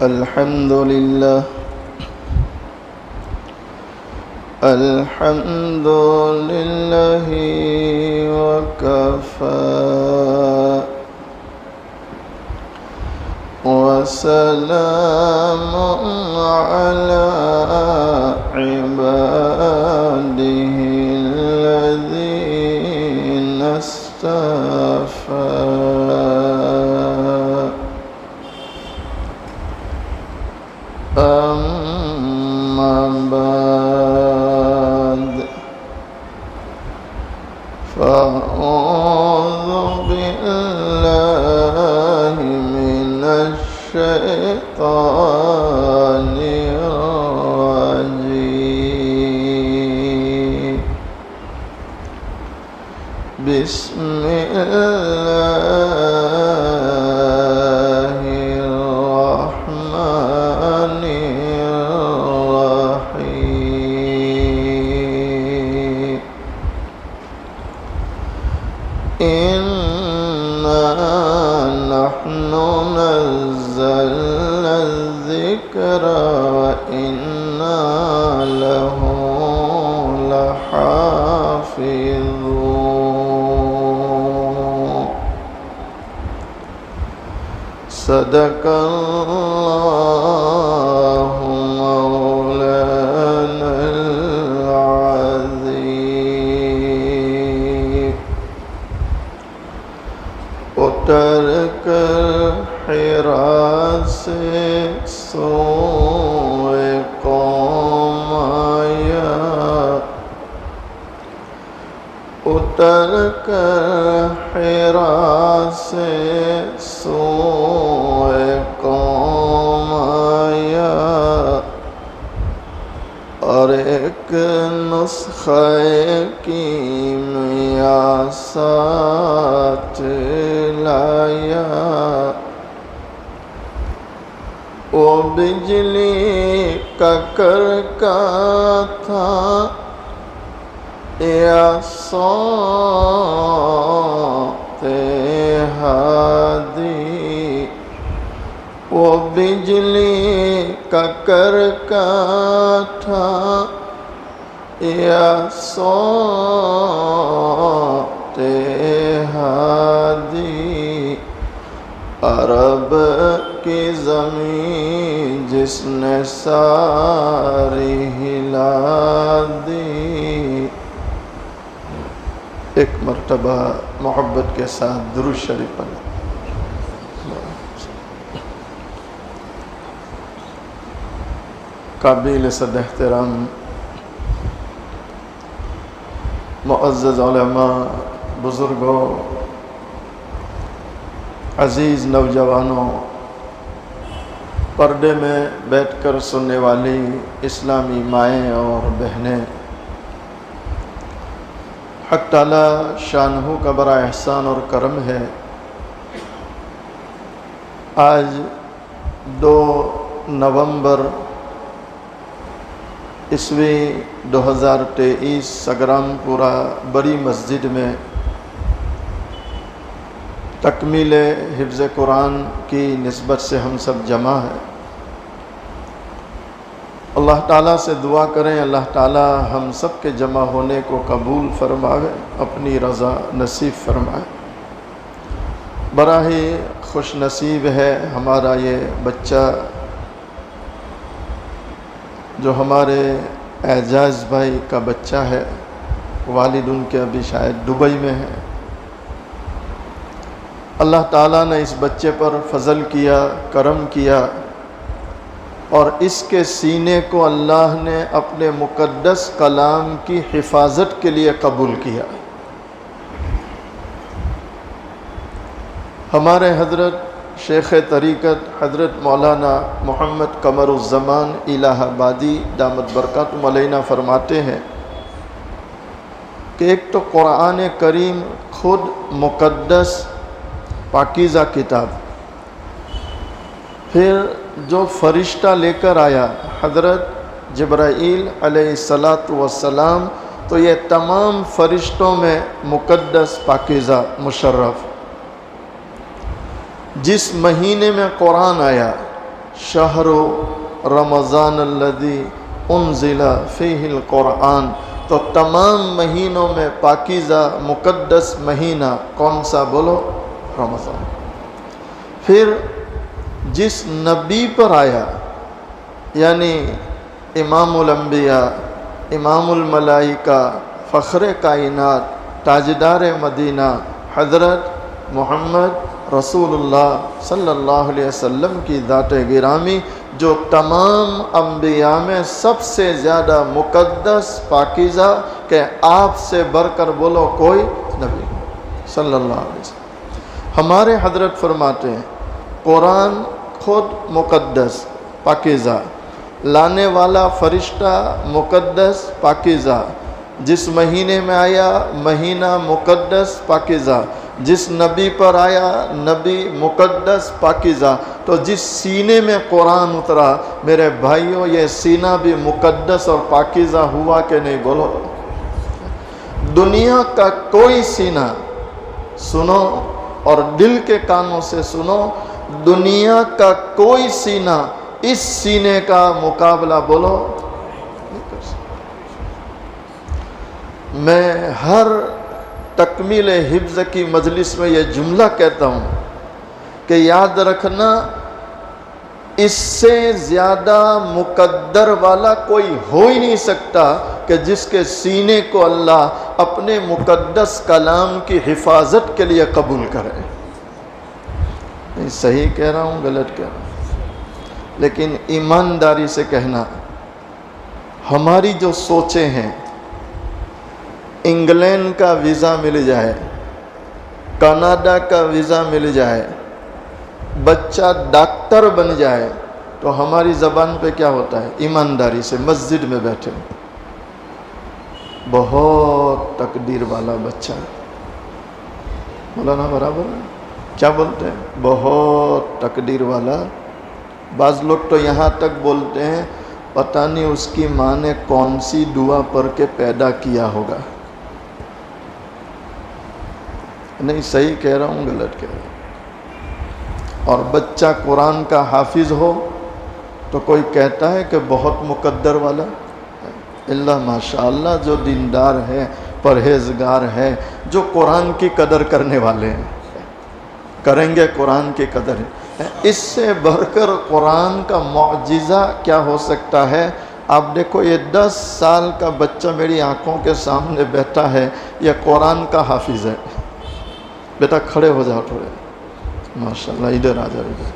الحمد لله الحمد لله وكفى وسلام على عباده الذين اصطفى أما بعد فأعوذ بالله من الشيطان الرجيم بسم الله الرحمن الرحيم إنا نحن نزلنا الذكر وإنا له لحافظون صدق الله مولانا العظيم اتر کر حرا سے سوئے قوم آیا اتر کر حرا سے سوئے قوم آیا اور ایک نسخہ کیمیا ساتھ لایا وہ بجلی کا کرکا تھا یا صوت ہادی وہ بجلی کا کرکا تھا یا صوت ہادی عرب کی زمین جس نے ساری ہلا دی ایک مرتبہ محبت کے ساتھ درود شریف پڑھیں قابل صد احترام معزز علماء بزرگوں عزیز نوجوانوں پردے میں بیٹھ کر سننے والی اسلامی مائیں اور بہنیں حق تعالی شانہ کا بڑا احسان اور کرم ہے آج 2 نومبر عیسوی 2023 سگرام پورہ بڑی مسجد میں تکمیل حفظ قرآن کی نسبت سے ہم سب جمع ہیں اللہ تعالیٰ سے دعا کریں اللہ تعالیٰ ہم سب کے جمع ہونے کو قبول فرمائے اپنی رضا نصیب فرمائے بڑا ہی خوش نصیب ہے ہمارا یہ بچہ جو ہمارے اعجاز بھائی کا بچہ ہے والد ان کے ابھی شاید دبئی میں ہے اللہ تعالیٰ نے اس بچے پر فضل کیا کرم کیا اور اس کے سینے کو اللہ نے اپنے مقدس کلام کی حفاظت کے لیے قبول کیا ہمارے حضرت شیخ طریقت حضرت مولانا محمد قمر الزمان الہ آبادی دامت برکاتہم علینا فرماتے ہیں کہ ایک تو قرآن کریم خود مقدس پاکیزہ کتاب پھر جو فرشتہ لے کر آیا حضرت جبرائیل علیہ السلام تو یہ تمام فرشتوں میں مقدس پاکیزہ مشرف جس مہینے میں قرآن آیا شہر رمضان الذی انزل فیہ القرآن، تو تمام مہینوں میں پاکیزہ مقدس مہینہ کون سا؟ بولو، رمضان۔ پھر جس نبی پر آیا، یعنی امام الانبیاء، امام الملائکہ، فخر کائنات، تاجدار مدینہ، حضرت محمد رسول اللہ صلی اللہ علیہ وسلم کی ذات گرامی، جو تمام انبیاء میں سب سے زیادہ مقدس پاکیزہ، کہ آپ سے بڑھ کر بولو کوئی نبی صلی اللہ علیہ وسلم۔ ہمارے حضرت فرماتے ہیں قرآن خود مقدس پاکیزہ، لانے والا فرشتہ مقدس پاکیزہ، جس مہینے میں آیا مہینہ مقدس پاکیزہ، جس نبی پر آیا نبی مقدس پاکیزہ، تو جس سینے میں قرآن اترا میرے بھائیوں، یہ سینہ بھی مقدس اور پاکیزہ ہوا کہ نہیں؟ بولو۔ دنیا کا کوئی سینہ سنو اور دل کے کانوں سے سنو، دنیا کا کوئی سینہ اس سینے کا مقابلہ بولو نہیں کر سکتا۔ میں ہر تکمیل حفظ کی مجلس میں یہ جملہ کہتا ہوں کہ یاد رکھنا، اس سے زیادہ مقدر والا کوئی ہو ہی نہیں سکتا کہ جس کے سینے کو اللہ اپنے مقدس کلام کی حفاظت کے لیے قبول کرے۔ نہیں صحیح کہہ رہا ہوں غلط کہہ رہا ہوں؟ لیکن ایمانداری سے کہنا، ہماری جو سوچیں ہیں، انگلینڈ کا ویزا مل جائے، کینیڈا کا ویزا مل جائے، بچہ ڈاکٹر بن جائے، تو ہماری زبان پہ کیا ہوتا ہے؟ ایمانداری سے مسجد میں بیٹھے بہت تقدیر والا بچہ، مولانا برابر ہے؟ کیا بولتے ہیں؟ بہت تقدیر والا۔ بعض لوگ تو یہاں تک بولتے ہیں پتہ نہیں اس کی ماں نے کون سی دعا پڑھ کے پیدا کیا ہوگا۔ نہیں صحیح کہہ رہا ہوں غلط کہہ رہا ہوں؟ اور بچہ قرآن کا حافظ ہو تو کوئی کہتا ہے کہ بہت مقدر والا، اللہ ماشاءاللہ جو دیندار ہے، پرہیزگار ہے، جو قرآن کی قدر کرنے والے ہیں، کریں گے قرآن کی قدر۔ اس سے بڑھ کر قرآن کا معجزہ کیا ہو سکتا ہے؟ آپ دیکھو، یہ 10 سال کا بچہ میری آنکھوں کے سامنے بیٹھا ہے، یہ قرآن کا حافظ ہے۔ بیٹا کھڑے ہو جاؤ تھوڑے، ماشاءاللہ ادھر آ جاؤ ادھر۔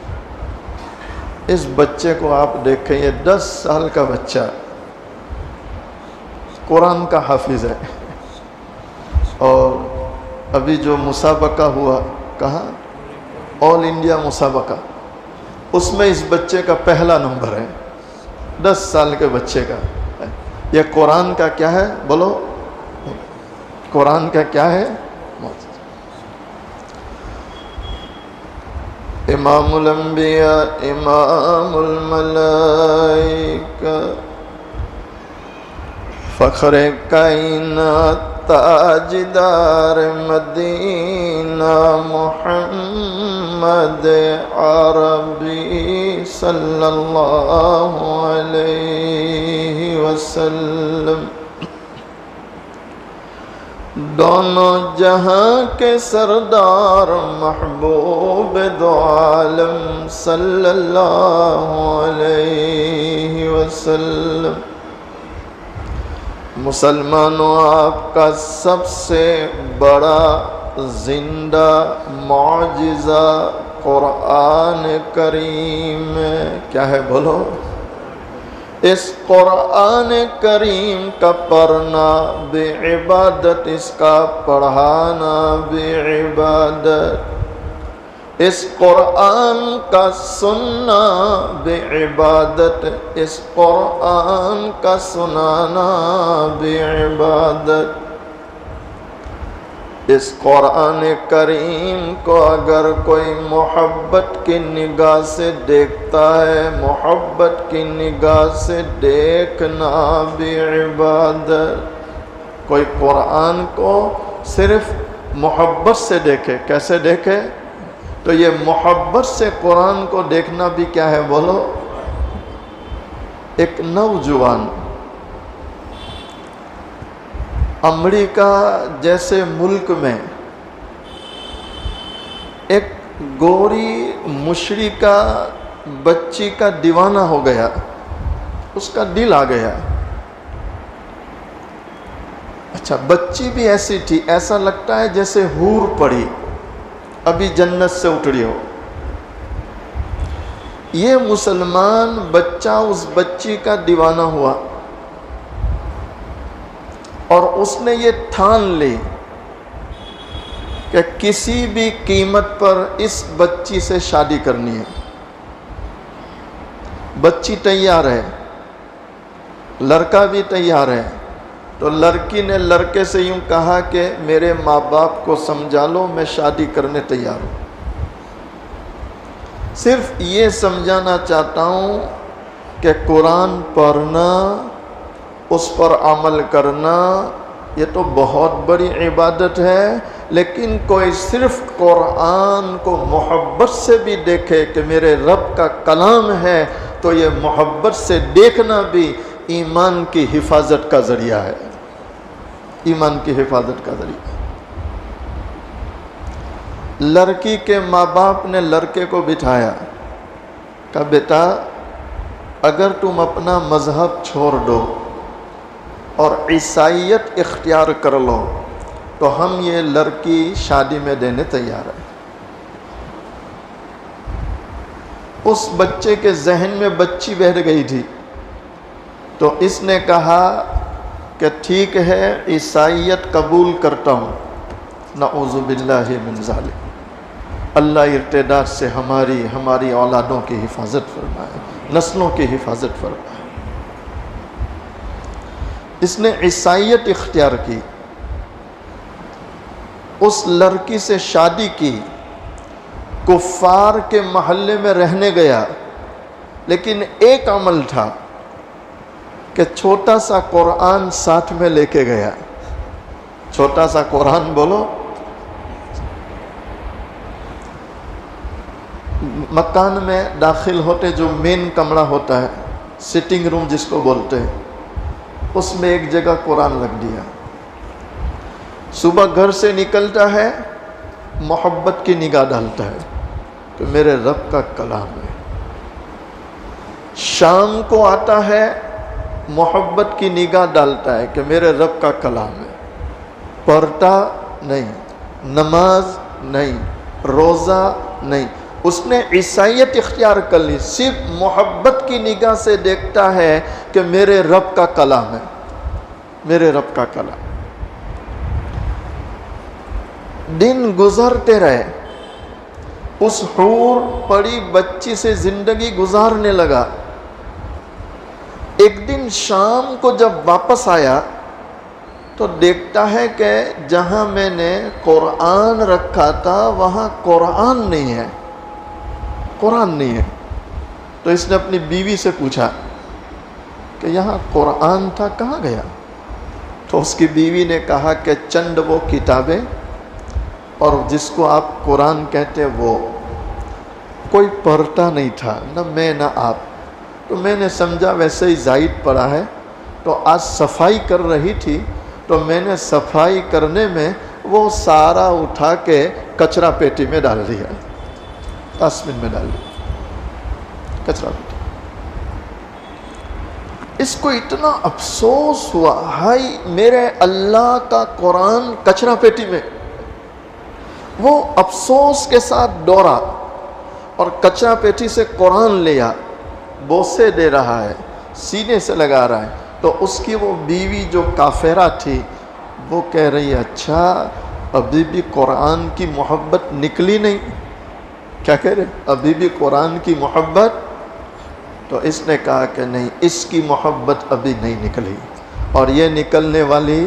اس بچے کو آپ دیکھیں، یہ 10 سال کا بچہ قرآن کا حافظ ہے۔ اور ابھی جو مسابقہ ہوا، کہاں؟ آل انڈیا مسابقہ، اس میں اس بچے کا پہلا نمبر ہے، 10 سال کے بچے کا۔ یہ قرآن کا کیا ہے؟ بولو، قرآن کا کیا ہے؟ امام الانبیاء، امام الملائکہ، فخر کائنات، تاجدار مدینہ، محمد عربی صلی اللہ علیہ وسلم، دونوں جہاں کے سردار، محبوب دو عالم صلی اللہ علیہ وسلم۔ مسلمانوں، آپ کا سب سے بڑا زندہ معجزہ قرآن کریم ہے۔ کیا ہے؟ بولو۔ اس قرآن کریم کا پڑھنا بھی عبادت، اس کا پڑھانا بھی عبادت، اس قرآن کا سننا بھی عبادت، اس قرآن کا سنانا بھی عبادت۔ اس قرآن کریم کو اگر کوئی محبت کی نگاہ سے دیکھتا ہے، محبت کی نگاہ سے دیکھنا بھی عبادت۔ کوئی قرآن کو صرف محبت سے دیکھے، کیسے دیکھے؟ تو یہ محبت سے قرآن کو دیکھنا بھی کیا ہے بولو؟ ایک نوجوان امریکہ جیسے ملک میں ایک گوری مشرکہ بچی کا دیوانہ ہو گیا، اس کا دل آ گیا۔ اچھا، بچی بھی ایسی تھی، ایسا لگتا ہے جیسے حور پڑی ابھی جنت سے اتری ہو۔ یہ مسلمان بچہ اس بچی کا دیوانہ ہوا اور اس نے یہ ٹھان لی کہ کسی بھی قیمت پر اس بچی سے شادی کرنی ہے۔ بچی تیار ہے، لڑکا بھی تیار ہے، تو لڑکی نے لڑکے سے یوں کہا کہ میرے ماں باپ کو سمجھا لو، میں شادی کرنے تیار ہوں۔ صرف یہ سمجھانا چاہتا ہوں کہ قرآن پڑھنا، اس پر عمل کرنا، یہ تو بہت بڑی عبادت ہے، لیکن کوئی صرف قرآن کو محبت سے بھی دیکھے کہ میرے رب کا کلام ہے، تو یہ محبت سے دیکھنا بھی ایمان کی حفاظت کا ذریعہ ہے، ایمان کی حفاظت کا ذریعہ۔ لڑکی کے ماں باپ نے لڑکے کو بٹھایا، کہا بیٹا اگر تم اپنا مذہب چھوڑ دو اور عیسائیت اختیار کر لو تو ہم یہ لڑکی شادی میں دینے تیار ہیں۔ اس بچے کے ذہن میں بچی بیٹھ گئی تھی، تو اس نے کہا کہ ٹھیک ہے عیسائیت قبول کرتا ہوں۔ نعوذ باللہ من ذالک، اللہ ارتداد سے ہماری اولادوں کی حفاظت فرمائے، نسلوں کی حفاظت فرمائے۔ اس نے عیسائیت اختیار کی، اس لڑکی سے شادی کی، کفار کے محلے میں رہنے گیا، لیکن ایک عمل تھا کہ چھوٹا سا قرآن ساتھ میں لے کے گیا۔ چھوٹا سا قرآن بولو۔ مکان میں داخل ہوتے جو مین کمرہ ہوتا ہے، سٹنگ روم جس کو بولتے ہیں، اس میں ایک جگہ قرآن رکھ دیا۔ صبح گھر سے نکلتا ہے، محبت کی نگاہ ڈالتا ہے کہ میرے رب کا کلام ہے۔ شام کو آتا ہے، محبت کی نگاہ ڈالتا ہے کہ میرے رب کا کلام ہے۔ پڑھتا نہیں، نماز نہیں، روزہ نہیں، اس نے عیسائیت اختیار کر لی، صرف محبت کی نگاہ سے دیکھتا ہے کہ میرے رب کا کلام ہے، میرے رب کا کلام۔ دن گزرتے رہے، اس حور پڑی بچی سے زندگی گزارنے لگا۔ ایک دن شام کو جب واپس آیا تو دیکھتا ہے کہ جہاں میں نے قرآن رکھا تھا وہاں قرآن نہیں ہے، قرآن نہیں ہے۔ تو اس نے اپنی بیوی سے پوچھا کہ یہاں قرآن تھا، کہاں گیا؟ تو اس کی بیوی نے کہا کہ چند وہ کتابیں اور جس کو آپ قرآن کہتے وہ کوئی پڑھتا نہیں تھا، نہ میں نہ آپ۔ تو میں نے سمجھا ویسے ہی زائد پڑا ہے، تو آج صفائی کر رہی تھی تو میں نے صفائی کرنے میں وہ سارا اٹھا کے کچرا پیٹی میں ڈال دیا، ڈسٹ بن میں ڈال دیا، کچرا پیٹی۔ اس کو اتنا افسوس ہوا، ہائی میرے اللہ کا قرآن کچرا پیٹی میں۔ وہ افسوس کے ساتھ دوڑا اور کچرا پیٹی سے قرآن لیا، بوسے دے رہا ہے، سینے سے لگا رہا ہے۔ تو اس کی وہ بیوی جو کافرہ تھی وہ کہہ رہی ہے اچھا ابھی بھی قرآن کی محبت نکلی نہیں؟ کیا کہہ رہے؟ ابھی بھی قرآن کی محبت؟ تو اس نے کہا کہ نہیں، اس کی محبت ابھی نہیں نکلی، اور یہ نکلنے والی۔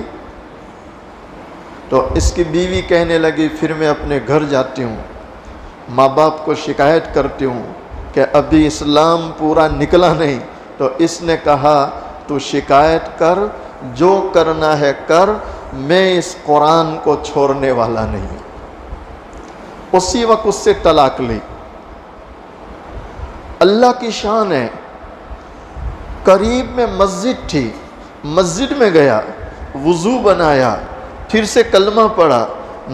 تو اس کی بیوی کہنے لگی پھر میں اپنے گھر جاتی ہوں، ماں باپ کو شکایت کرتی ہوں کہ ابھی اسلام پورا نکلا نہیں۔ تو اس نے کہا تو شکایت کر، جو کرنا ہے کر، میں اس قرآن کو چھوڑنے والا نہیں۔ اسی وقت اس سے طلاق لی۔ اللہ کی شان ہے، قریب میں مسجد تھی، مسجد میں گیا، وضو بنایا، پھر سے کلمہ پڑھا،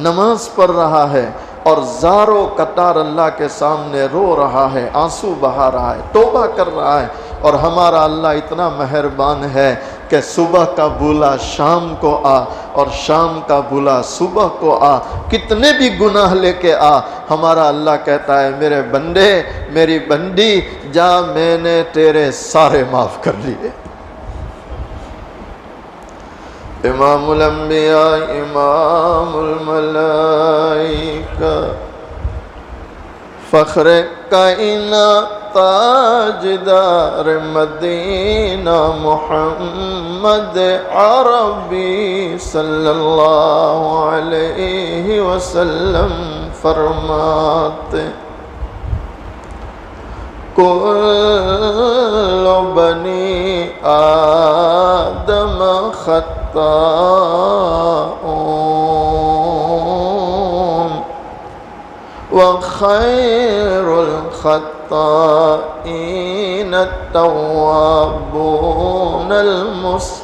نماز پڑھ رہا ہے اور زاروں قطار اللہ کے سامنے رو رہا ہے، آنسو بہا رہا ہے، توبہ کر رہا ہے۔ اور ہمارا اللہ اتنا مہربان ہے کہ صبح کا بولا شام کو آ اور شام کا بولا صبح کو آ، کتنے بھی گناہ لے کے آ، ہمارا اللہ کہتا ہے میرے بندے، میری بندی، جا، میں نے تیرے سارے معاف کر لیے۔ امام الانبیاء، امام الملائکہ، فخر کائنات، تاجدار مدینہ، محمد عربی صلی اللہ علیہ وسلم فرماتے کل بنی آدم خطاؤن وخیر الخطائین التوابون المستغفرون۔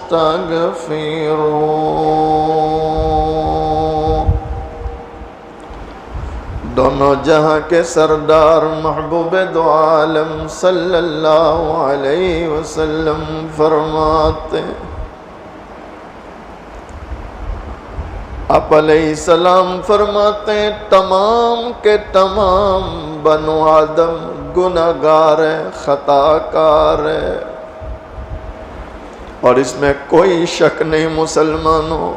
دونوں جہاں کے سردار محبوب دو عالم صلی اللہ علیہ وسلم فرماتے، آپ علیہ السلام فرماتے ہیں تمام کے تمام بنو آدم گناہگار ہے، خطا کار ہے، اور اس میں کوئی شک نہیں مسلمانوں،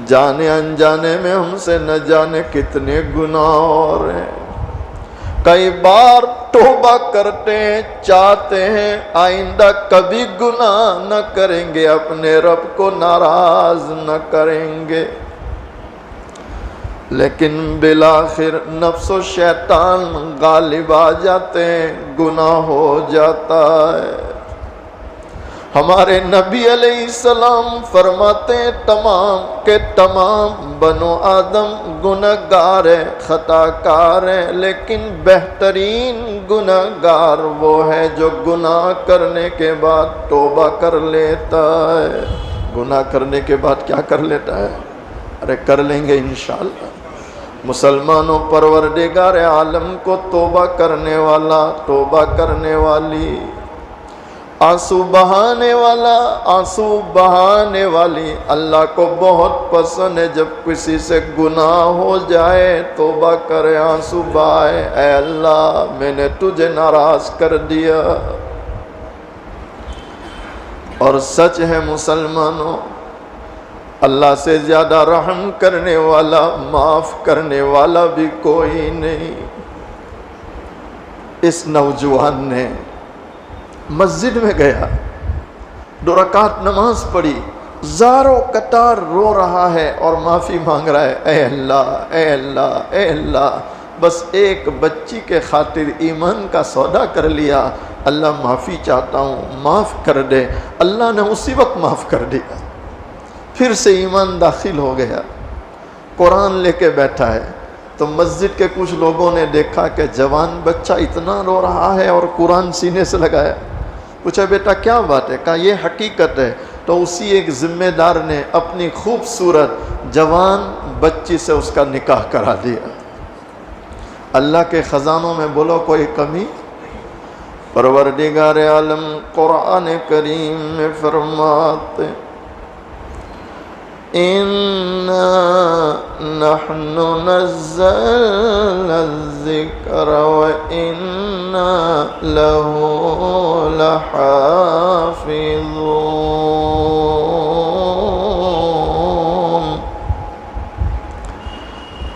جانے انجانے میں ہم سے نہ جانے کتنے گناہ اور ہیں۔ کئی بار توبہ کرتے ہیں، چاہتے ہیں آئندہ کبھی گناہ نہ کریں گے، اپنے رب کو ناراض نہ کریں گے، لیکن بالآخر نفس و شیطان غالب آ جاتے ہیں، گناہ ہو جاتا ہے۔ ہمارے نبی علیہ السلام فرماتے ہیں تمام کے تمام بنو آدم گناہگار ہے، خطا کار ہے، لیکن بہترین گناہگار وہ ہے جو گناہ کرنے کے بعد توبہ کر لیتا ہے۔ گناہ کرنے کے بعد کیا کر لیتا ہے؟ ارے کر لیں گے انشاءاللہ۔ مسلمانوں، پروردگار عالم کو توبہ کرنے والا، توبہ کرنے والی، آنسو بہانے والا، آنسو بہانے والی اللہ کو بہت پسند ہے۔ جب کسی سے گناہ ہو جائے توبہ کرے، آنسو بہائے، اے اللہ میں نے تجھے ناراض کر دیا۔ اور سچ ہے مسلمانوں، اللہ سے زیادہ رحم کرنے والا، معاف کرنے والا بھی کوئی نہیں۔ اس نوجوان نے مسجد میں گیا، 2 رکعت نماز پڑھی، زاروں قطار رو رہا ہے اور معافی مانگ رہا ہے، اے اللہ، اے اللہ، اے اللہ، بس ایک بچی کے خاطر ایمان کا سودا کر لیا، اللہ معافی چاہتا ہوں، معاف کر دے۔ اللہ نے اسی وقت معاف کر دیا، پھر سے ایمان داخل ہو گیا، قرآن لے کے بیٹھا ہے۔ تو مسجد کے کچھ لوگوں نے دیکھا کہ جوان بچہ اتنا رو رہا ہے اور قرآن سینے سے لگایا، پوچھا بیٹا کیا بات ہے؟ کہا یہ حقیقت ہے۔ تو اسی ایک ذمہ دار نے اپنی خوبصورت جوان بچی سے اس کا نکاح کرا دیا۔ اللہ کے خزانوں میں بولو کوئی کمی؟ پروردگار عالم قرآن کریم میں فرماتے اِنَّا نَحْنُ نَزَّلْنَا الذِّكْرَ وَإِنَّا لَهُ لَحَافِظُونَ۔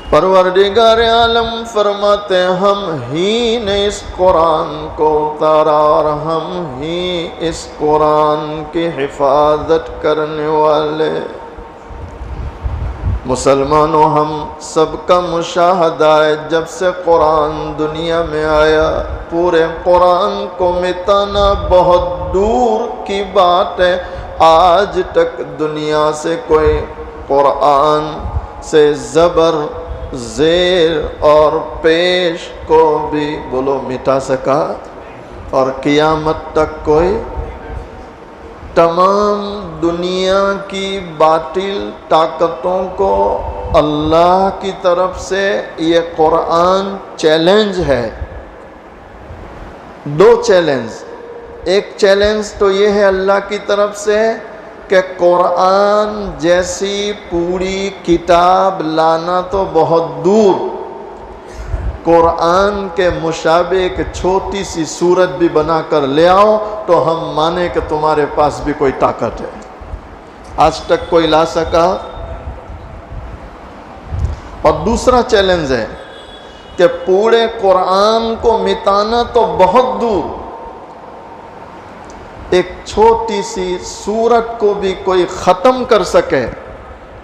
پروردگار عالم فرماتے ہیں ہم ہی نے اس قرآن کو اتارا اور ہم ہی اس قرآن کی حفاظت کرنے والے۔ مسلمانوں، ہم سب کا مشاہدہ ہے جب سے قرآن دنیا میں آیا، پورے قرآن کو مٹانا بہت دور کی بات ہے۔ آج تک دنیا سے کوئی قرآن سے زبر زیر اور پیش کو بھی بولو مٹا سکا، اور قیامت تک کوئی تمام دنیا کی باطل طاقتوں کو اللہ کی طرف سے یہ قرآن چیلنج ہے۔ دو چیلنج، ایک چیلنج تو یہ ہے اللہ کی طرف سے کہ قرآن جیسی پوری کتاب لانا تو بہت دور، قرآن کے مشابہ ایک چھوٹی سی سورت بھی بنا کر لے آؤ تو ہم مانیں کہ تمہارے پاس بھی کوئی طاقت ہے۔ آج تک کوئی لا سکا؟ اور دوسرا چیلنج ہے کہ پورے قرآن کو مٹانا تو بہت دور، ایک چھوٹی سی سورت کو بھی کوئی ختم کر سکے۔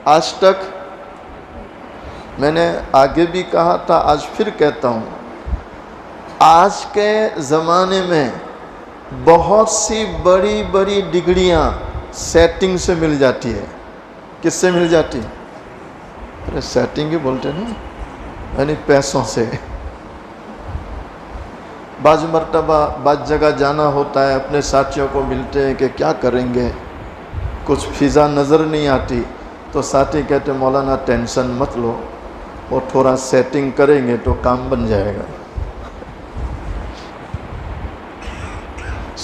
آج تک میں نے آگے بھی کہا تھا، آج پھر کہتا ہوں، آج کے زمانے میں بہت سی بڑی بڑی ڈگریاں سیٹنگ سے مل جاتی ہے۔ کس سے مل جاتی؟ ارے سیٹنگ ہی بولتے نا، یعنی پیسوں سے۔ بعض مرتبہ بعض جگہ جانا ہوتا ہے، اپنے ساتھیوں کو ملتے ہیں کہ کیا کریں گے، کچھ فضا نظر نہیں آتی، تو ساتھی کہتے مولانا ٹینشن مت لو، وہ تھوڑا سیٹنگ کریں گے تو کام بن جائے گا۔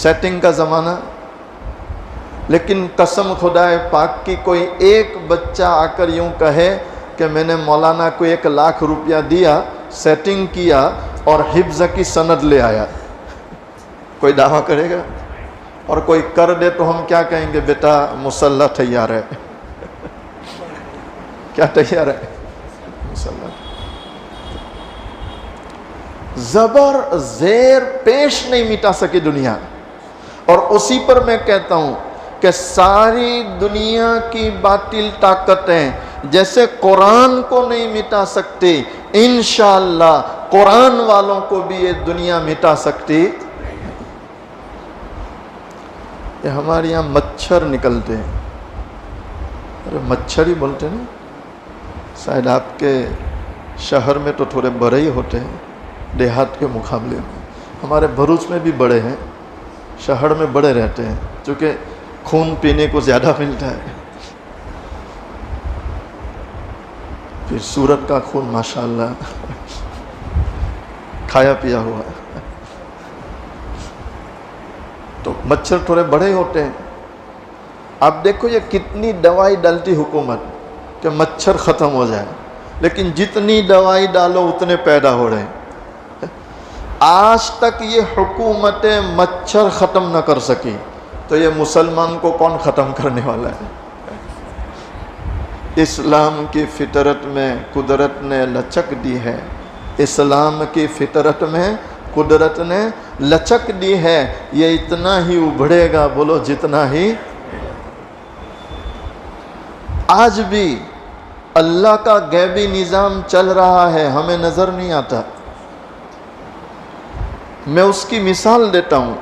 سیٹنگ کا زمانہ، لیکن قسم خدائے پاک کی کوئی ایک بچہ آ کر یوں کہے کہ میں نے مولانا کو 1,00,000 روپیہ دیا، سیٹنگ کیا اور حفظ کی سند لے آیا، کوئی دعویٰ کرے گا؟ اور کوئی کر دے تو ہم کیا کہیں گے؟ بیٹا مسلح تیار ہے۔ کیا تیار ہے؟ مسلح۔ زبر زیر پیش نہیں مٹا سکی دنیا، اور اسی پر میں کہتا ہوں کہ ساری دنیا کی باطل طاقتیں جیسے قرآن کو نہیں مٹا سکتی، انشاءاللہ قرآن والوں کو بھی یہ دنیا مٹا سکتی۔ یہ ہمارے یہاں مچھر نکلتے ہیں، ارے مچھر ہی بولتے ہیں نا، شاید آپ کے شہر میں تو تھوڑے بڑے ہی ہوتے ہیں دیہات کے مقابلے میں، ہمارے بھروچ میں بھی بڑے ہیں، شہر میں بڑے رہتے ہیں، چونکہ خون پینے کو زیادہ ملتا ہے، پھر سورت کا خون ماشاءاللہ کھایا پیا ہوا ہے، تو مچھر تھوڑے بڑے ہوتے ہیں۔ آپ دیکھو یہ کتنی دوائی ڈالتی حکومت کہ مچھر ختم ہو جائے، لیکن جتنی دوائی ڈالو اتنے پیدا ہو رہے ہیں۔ آج تک یہ حکومتیں مچھر ختم نہ کر سکی، تو یہ مسلمان کو کون ختم کرنے والا ہے؟ اسلام کی فطرت میں قدرت نے لچک دی ہے، اسلام کی فطرت میں قدرت نے لچک دی ہے، یہ اتنا ہی ابھرے گا، بولو جتنا ہی۔ آج بھی اللہ کا غیبی نظام چل رہا ہے، ہمیں نظر نہیں آتا۔ میں اس کی مثال دیتا ہوں،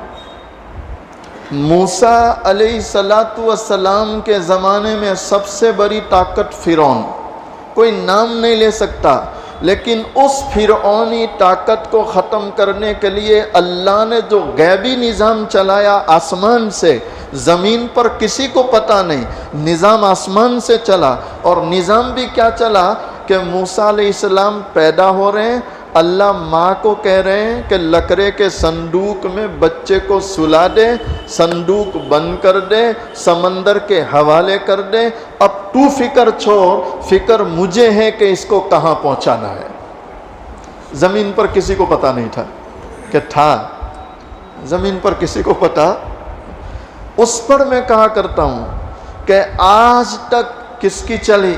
موسیٰ علیہ السلام کے زمانے میں سب سے بڑی طاقت فرعون، کوئی نام نہیں لے سکتا، لیکن اس فرعونی طاقت کو ختم کرنے کے لیے اللہ نے جو غیبی نظام چلایا آسمان سے، زمین پر کسی کو پتہ نہیں، نظام آسمان سے چلا، اور نظام بھی کیا چلا کہ موسیٰ علیہ السلام پیدا ہو رہے ہیں، اللہ ماں کو کہہ رہے ہیں کہ لکڑے کے صندوق میں بچے کو سلا دے، صندوق بند کر دے، سمندر کے حوالے کر دے، اب تو فکر چھوڑ، فکر مجھے ہے کہ اس کو کہاں پہنچانا ہے۔ زمین پر کسی کو پتہ نہیں تھا کہ تھا، زمین پر کسی کو پتہ۔ اس پر میں کہا کرتا ہوں کہ آج تک کس کی چلی،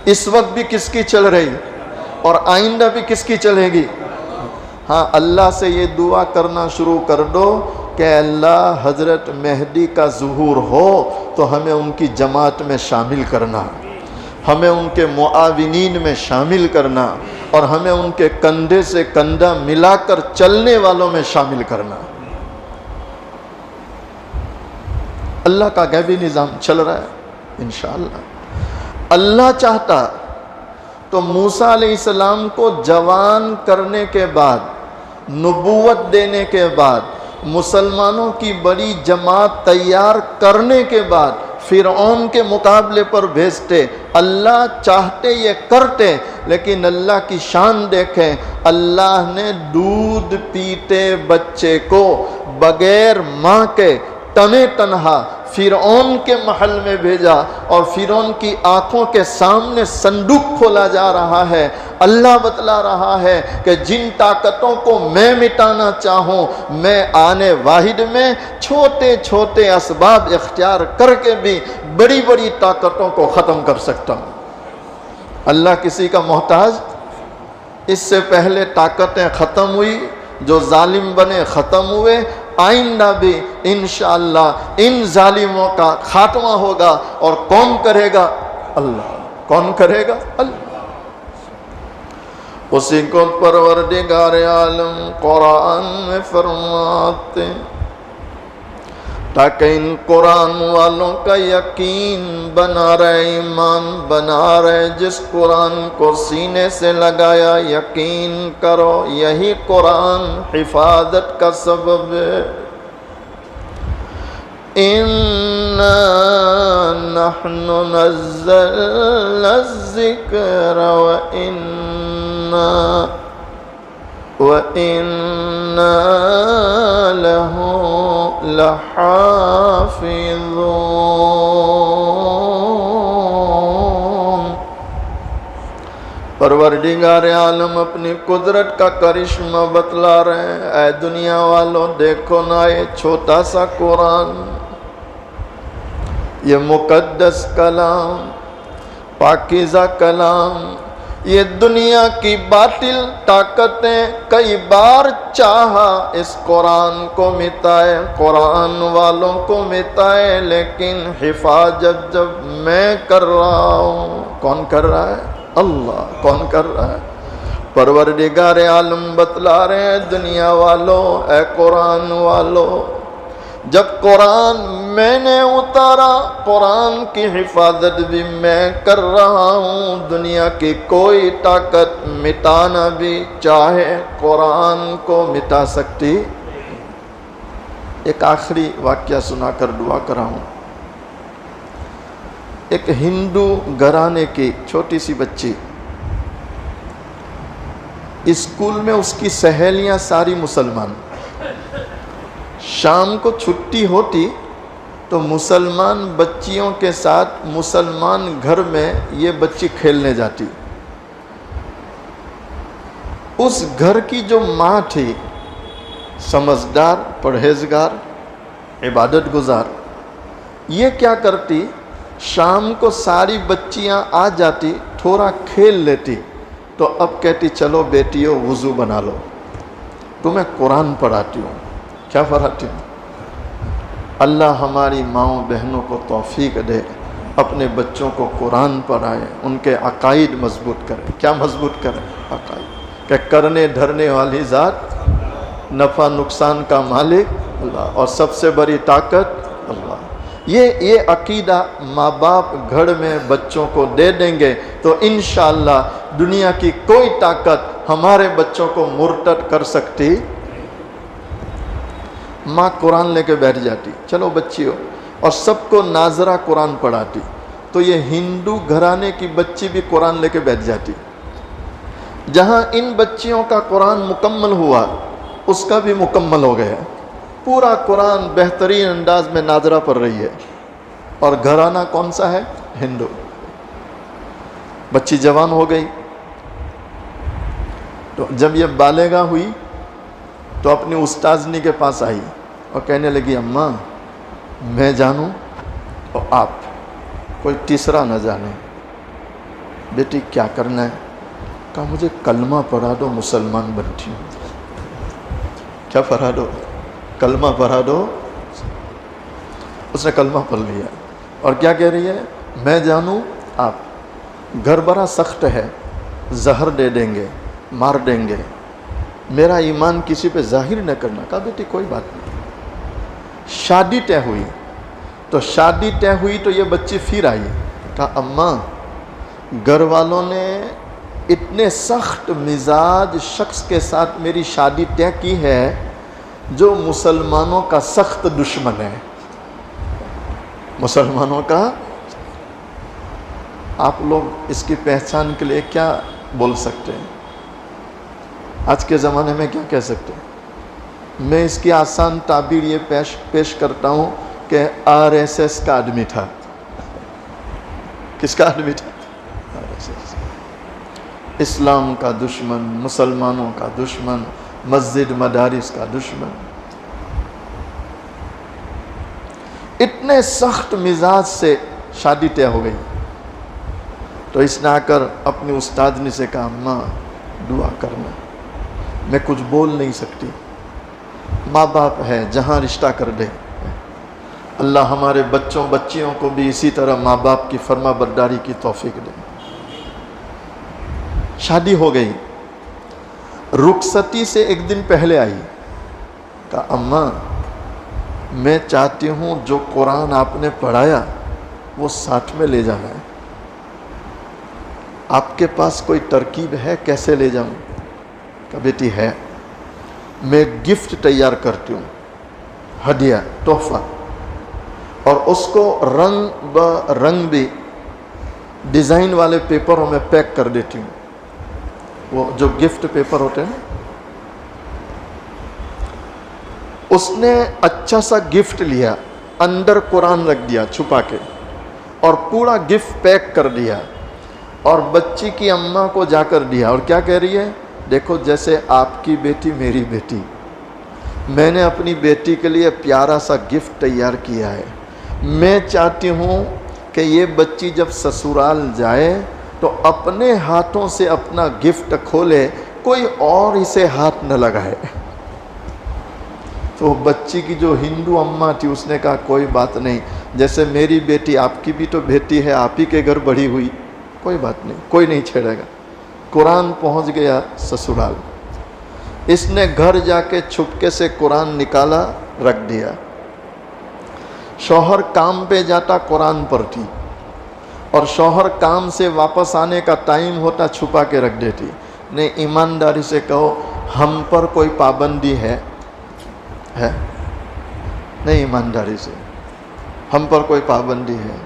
اس وقت بھی کس کی چل رہی، اور آئندہ بھی کس کی چلے گی؟ ہاں، اللہ سے یہ دعا کرنا شروع کر دو کہ اللہ حضرت مہدی کا ظہور ہو تو ہمیں ان کی جماعت میں شامل کرنا، ہمیں ان کے معاونین میں شامل کرنا، اور ہمیں ان کے کندھے سے کندھا ملا کر چلنے والوں میں شامل کرنا۔ اللہ کا غیبی نظام چل رہا ہے انشاءاللہ۔ اللہ چاہتا تو موسیٰ علیہ السلام کو جوان کرنے کے بعد، نبوت دینے کے بعد، مسلمانوں کی بڑی جماعت تیار کرنے کے بعد فرعون کے مقابلے پر بھیجتے۔ اللہ چاہتے یہ کرتے، لیکن اللہ کی شان دیکھیں، اللہ نے دودھ پیتے بچے کو بغیر ماں کے تنے تنہا فرعون کے محل میں بھیجا، اور فرعون کی آنکھوں کے سامنے صندوق کھولا جا رہا ہے۔ اللہ بتلا رہا ہے کہ جن طاقتوں کو میں مٹانا چاہوں، میں آنے واحد میں چھوٹے چھوٹے اسباب اختیار کر کے بھی بڑی بڑی طاقتوں کو ختم کر سکتا ہوں۔ اللہ کسی کا محتاج؟ اس سے پہلے طاقتیں ختم ہوئی، جو ظالم بنے ختم ہوئے، آئندہ بھی انشاءاللہ ان ظالموں کا خاتمہ ہوگا، اور کون کرے گا؟ اللہ۔ کون کرے گا؟ اللہ۔ اسی کو پروردگار عالم قرآن میں فرماتے تاکہ ان قرآن والوں کا یقین بنا رہے، ایمان بنا رہے۔ جس قرآن کو سینے سے لگایا، یقین کرو یہی قرآن حفاظت کا سبب ہے۔ اِنَّا نَحْنُ نَزَّلْنَا الذِّكْرَ وَإِنَّا لَهُ لَحَافِظُونَ۔ پروردگار عالم اپنی قدرت کا کرشمہ بتلا رہے ہیں۔ اے دنیا والوں، دیکھو نا یہ چھوٹا سا قرآن، یہ مقدس کلام، پاکیزہ کلام، یہ دنیا کی باطل طاقتیں کئی بار چاہا اس قرآن کو مٹائے، قرآن والوں کو مٹائے، لیکن حفاظت جب میں کر رہا ہوں۔ کون کر رہا ہے؟ اللہ۔ کون کر رہا ہے؟ پروردگار عالم بتلا رہے ہیں، دنیا والوں، اے قرآن والوں، جب قرآن میں نے اتارا، قرآن کی حفاظت بھی میں کر رہا ہوں۔ دنیا کی کوئی طاقت مٹانا بھی چاہے قرآن کو مٹا سکتی۔ ایک آخری واقعہ سنا کر دعا کرا ہوں۔ ایک ہندو گھرانے کی چھوٹی سی بچی، اسکول میں اس کی سہیلیاں ساری مسلمان، شام کو چھٹی ہوتی تو مسلمان بچیوں کے ساتھ مسلمان گھر میں یہ بچی کھیلنے جاتی۔ اس گھر کی جو ماں تھی، سمجھدار، پرہیزگار، عبادت گزار، یہ کیا کرتی؟ شام کو ساری بچیاں آ جاتی، تھوڑا کھیل لیتی، تو اب کہتی چلو بیٹیوں وضو بنا لو، تمہیں قرآن پڑھاتی ہوں۔ کیا پڑھاتی ہوں؟ اللہ ہماری ماؤں بہنوں کو توفیق دے، اپنے بچوں کو قرآن پڑھائے، ان کے عقائد مضبوط کرے۔ کیا مضبوط کرے؟ عقائد، کہ کرنے دھرنے والی ذات، نفع نقصان کا مالک اللہ، اور سب سے بڑی طاقت اللہ۔ یہ عقیدہ ماں باپ گھر میں بچوں کو دے دیں گے تو انشاءاللہ دنیا کی کوئی طاقت ہمارے بچوں کو مرتد کر سکتی۔ ماں قرآن لے کے بیٹھ جاتی، چلو بچیوں، اور سب کو ناظرہ قرآن پڑھاتی، تو یہ ہندو گھرانے کی بچی بھی قرآن لے کے بیٹھ جاتی۔ جہاں ان بچیوں کا قرآن مکمل ہوا، اس کا بھی مکمل ہو گیا، پورا قرآن بہترین انداز میں ناظرہ پڑھ رہی ہے، اور گھرانہ کون سا ہے؟ ہندو۔ بچی جوان ہو گئی، تو جب یہ بالغہ ہوئی تو اپنی استاذنی کے پاس آئی اور کہنے لگی اماں میں جانوں اور آپ، کوئی تیسرا نہ جانے۔ بیٹی کیا کرنا ہے؟ کہا مجھے کلمہ پڑھا دو، مسلمان بنتی ہوں۔ کیا پڑھا دو؟ کلمہ پڑھا دو۔ اس نے کلمہ پڑھ لیا، اور کیا کہہ رہی ہے؟ میں جانوں آپ، گھر بڑا سخت ہے، زہر دے دیں گے، مار دیں گے، میرا ایمان کسی پہ ظاہر نہ کرنا۔ کہا بیٹی کوئی بات نہیں۔ شادی طے ہوئی، تو شادی طے ہوئی تو یہ بچی پھر آئی، کہا اماں گھر والوں نے اتنے سخت مزاج شخص کے ساتھ میری شادی طے کی ہے جو مسلمانوں کا سخت دشمن ہے. مسلمانوں کا. آپ لوگ اس کی پہچان کے لیے کیا بول سکتے ہیں؟ آج کے زمانے میں کیا کہہ سکتے ہیں؟ میں اس کی آسان تعبیر یہ پیش کرتا ہوں کہ RSS کا آدمی تھا. کس کا آدمی تھا؟ RSS. اسلام کا دشمن، مسلمانوں کا دشمن، مسجد مدارس کا دشمن. اتنے سخت مزاج سے شادی طے ہو گئی. تو اس نے آ کر اپنی استادنی سے کہا ماں دعا کرنا. میں کچھ بول نہیں سکتی. ماں باپ ہے جہاں رشتہ کر دے. اللہ ہمارے بچوں بچیوں کو بھی اسی طرح ماں باپ کی فرما برداری کی توفیق دے. شادی ہو گئی. رخصتی سے ایک دن پہلے آئی. کہا اماں میں چاہتی ہوں جو قرآن آپ نے پڑھایا وہ ساتھ میں لے جانا ہے. آپ کے پاس کوئی ترکیب ہے کیسے لے جاؤں؟ کہا بیٹی ہے. میں گفٹ تیار کرتی ہوں، ہدیہ تحفہ، اور اس کو رنگ رنگ بھی ڈیزائن والے پیپروں میں پیک کر دیتی ہوں. وہ جو گفٹ پیپر ہوتے ہیں. اس نے اچھا سا گفٹ لیا، اندر قرآن رکھ دیا چھپا کے، اور پورا گفٹ پیک کر دیا، اور بچی کی اماں کو جا کر دیا. اور کیا کہہ رہی ہے؟ دیکھو جیسے آپ کی بیٹی میری بیٹی، میں نے اپنی بیٹی کے لیے پیارا سا گفٹ تیار کیا ہے. میں چاہتی ہوں کہ یہ بچی جب سسرال جائے تو اپنے ہاتھوں سے اپنا گفٹ کھولے، کوئی اور اسے ہاتھ نہ لگائے. تو بچی کی جو ہندو اماں تھی اس نے کہا کوئی بات نہیں، جیسے میری بیٹی آپ کی بھی تو بیٹی ہے، آپ ہی کے گھر بڑھی ہوئی، کوئی بات نہیں، کوئی نہیں چھیڑے گا. قرآن پہنچ گیا سسرال. اس نے گھر جا کے چھپکے سے قرآن نکالا، رکھ دیا. شوہر کام پہ جاتا قرآن پڑھتی، اور شوہر کام سے واپس آنے کا ٹائم ہوتا چھپا کے رکھ دیتی. نہیں، ایمانداری سے کہو ہم پر کوئی پابندی ہے؟ نہیں، ایمانداری سے ہم پر کوئی پابندی ہے؟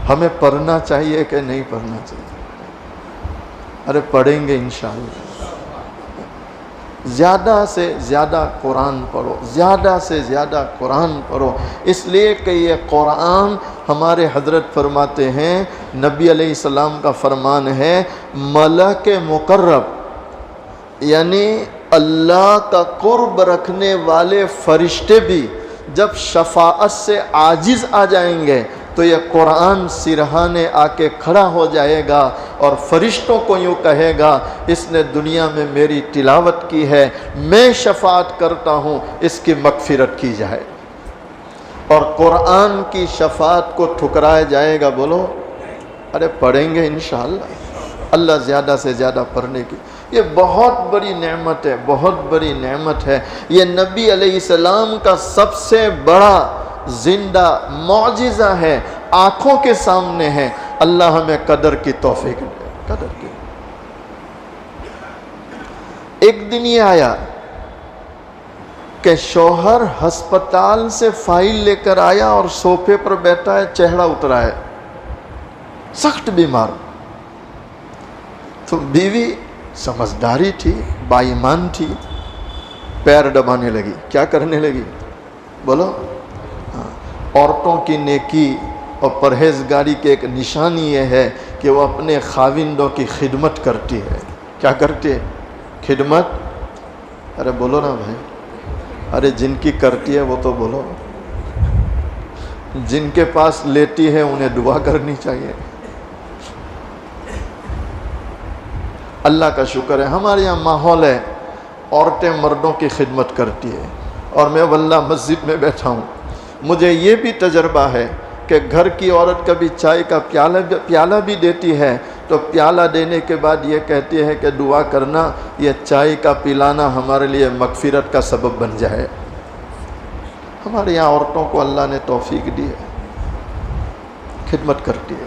ہمیں پڑھنا چاہیے کہ نہیں پڑھنا چاہیے؟ ارے پڑھیں گے انشاءاللہ. زیادہ سے زیادہ قرآن پڑھو، زیادہ سے زیادہ قرآن پڑھو. اس لیے کہ یہ قرآن ہمارے حضرت فرماتے ہیں، نبی علیہ السلام کا فرمان ہے، ملک مقرب یعنی اللہ کا قرب رکھنے والے فرشتے بھی جب شفاعت سے عاجز آ جائیں گے تو یہ قرآن سرہانے آ کے کھڑا ہو جائے گا اور فرشتوں کو یوں کہے گا اس نے دنیا میں میری تلاوت کی ہے، میں شفاعت کرتا ہوں اس کی مغفرت کی جائے. اور قرآن کی شفاعت کو ٹھکرایا جائے گا. بولو ارے پڑھیں گے انشاءاللہ. اللہ زیادہ سے زیادہ پڑھنے کی، یہ بہت بڑی نعمت ہے، بہت بڑی نعمت ہے. یہ نبی علیہ السلام کا سب سے بڑا زندہ معجزہ ہے، آنکھوں کے سامنے ہے. اللہ ہمیں قدر کی توفیق دے. قدر کی. ایک دن یہ آیا کہ شوہر ہسپتال سے فائل لے کر آیا اور صوفے پر بیٹھا ہے، چہرہ اترا ہے، سخت بیمار. تو بیوی سمجھداری تھی، بائیمان تھی، پیر دبانے لگی. کیا کرنے لگی؟ بولو. عورتوں کی نیکی اور پرہیزگاری کی ایک نشانی یہ ہے کہ وہ اپنے خاوندوں کی خدمت کرتی ہے. کیا کرتی ہے؟ خدمت. ارے بولو نا بھائی. ارے جن کی کرتی ہے وہ تو بولو. جن کے پاس لیتی ہے انہیں دعا کرنی چاہیے. اللہ کا شکر ہے ہمارے یہاں ماحول ہے، عورتیں مردوں کی خدمت کرتی ہے. اور میں واللہ مسجد میں بیٹھا ہوں، مجھے یہ بھی تجربہ ہے کہ گھر کی عورت کبھی چائے کا پیالہ بھی دیتی ہے تو پیالہ دینے کے بعد یہ کہتی ہے کہ دعا کرنا یہ چائے کا پلانا ہمارے لیے مغفرت کا سبب بن جائے. ہمارے یہاں عورتوں کو اللہ نے توفیق دی ہے، خدمت کرتی ہے.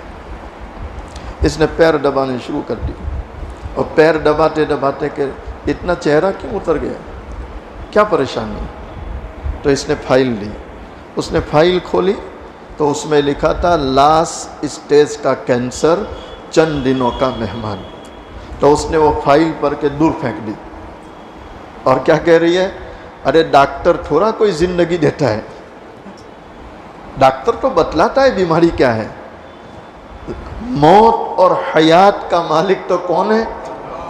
اس نے پیر دبانے شروع کر دی، اور پیر دباتے دباتے کہ اتنا چہرہ کیوں اتر گیا، کیا پریشانی؟ تو اس نے فائل لی، اس نے فائل کھولی تو اس میں لکھا تھا لاسٹ اسٹیج کا کینسر، چند دنوں کا مہمان۔ تو اس نے وہ فائل پڑھ کے دور پھینک دی، اور کیا کہہ رہی ہے، ارے ڈاکٹر تھوڑا کوئی زندگی دیتا ہے، ڈاکٹر تو بتلاتا ہے بیماری کیا ہے، موت اور حیات کا مالک تو کون ہے؟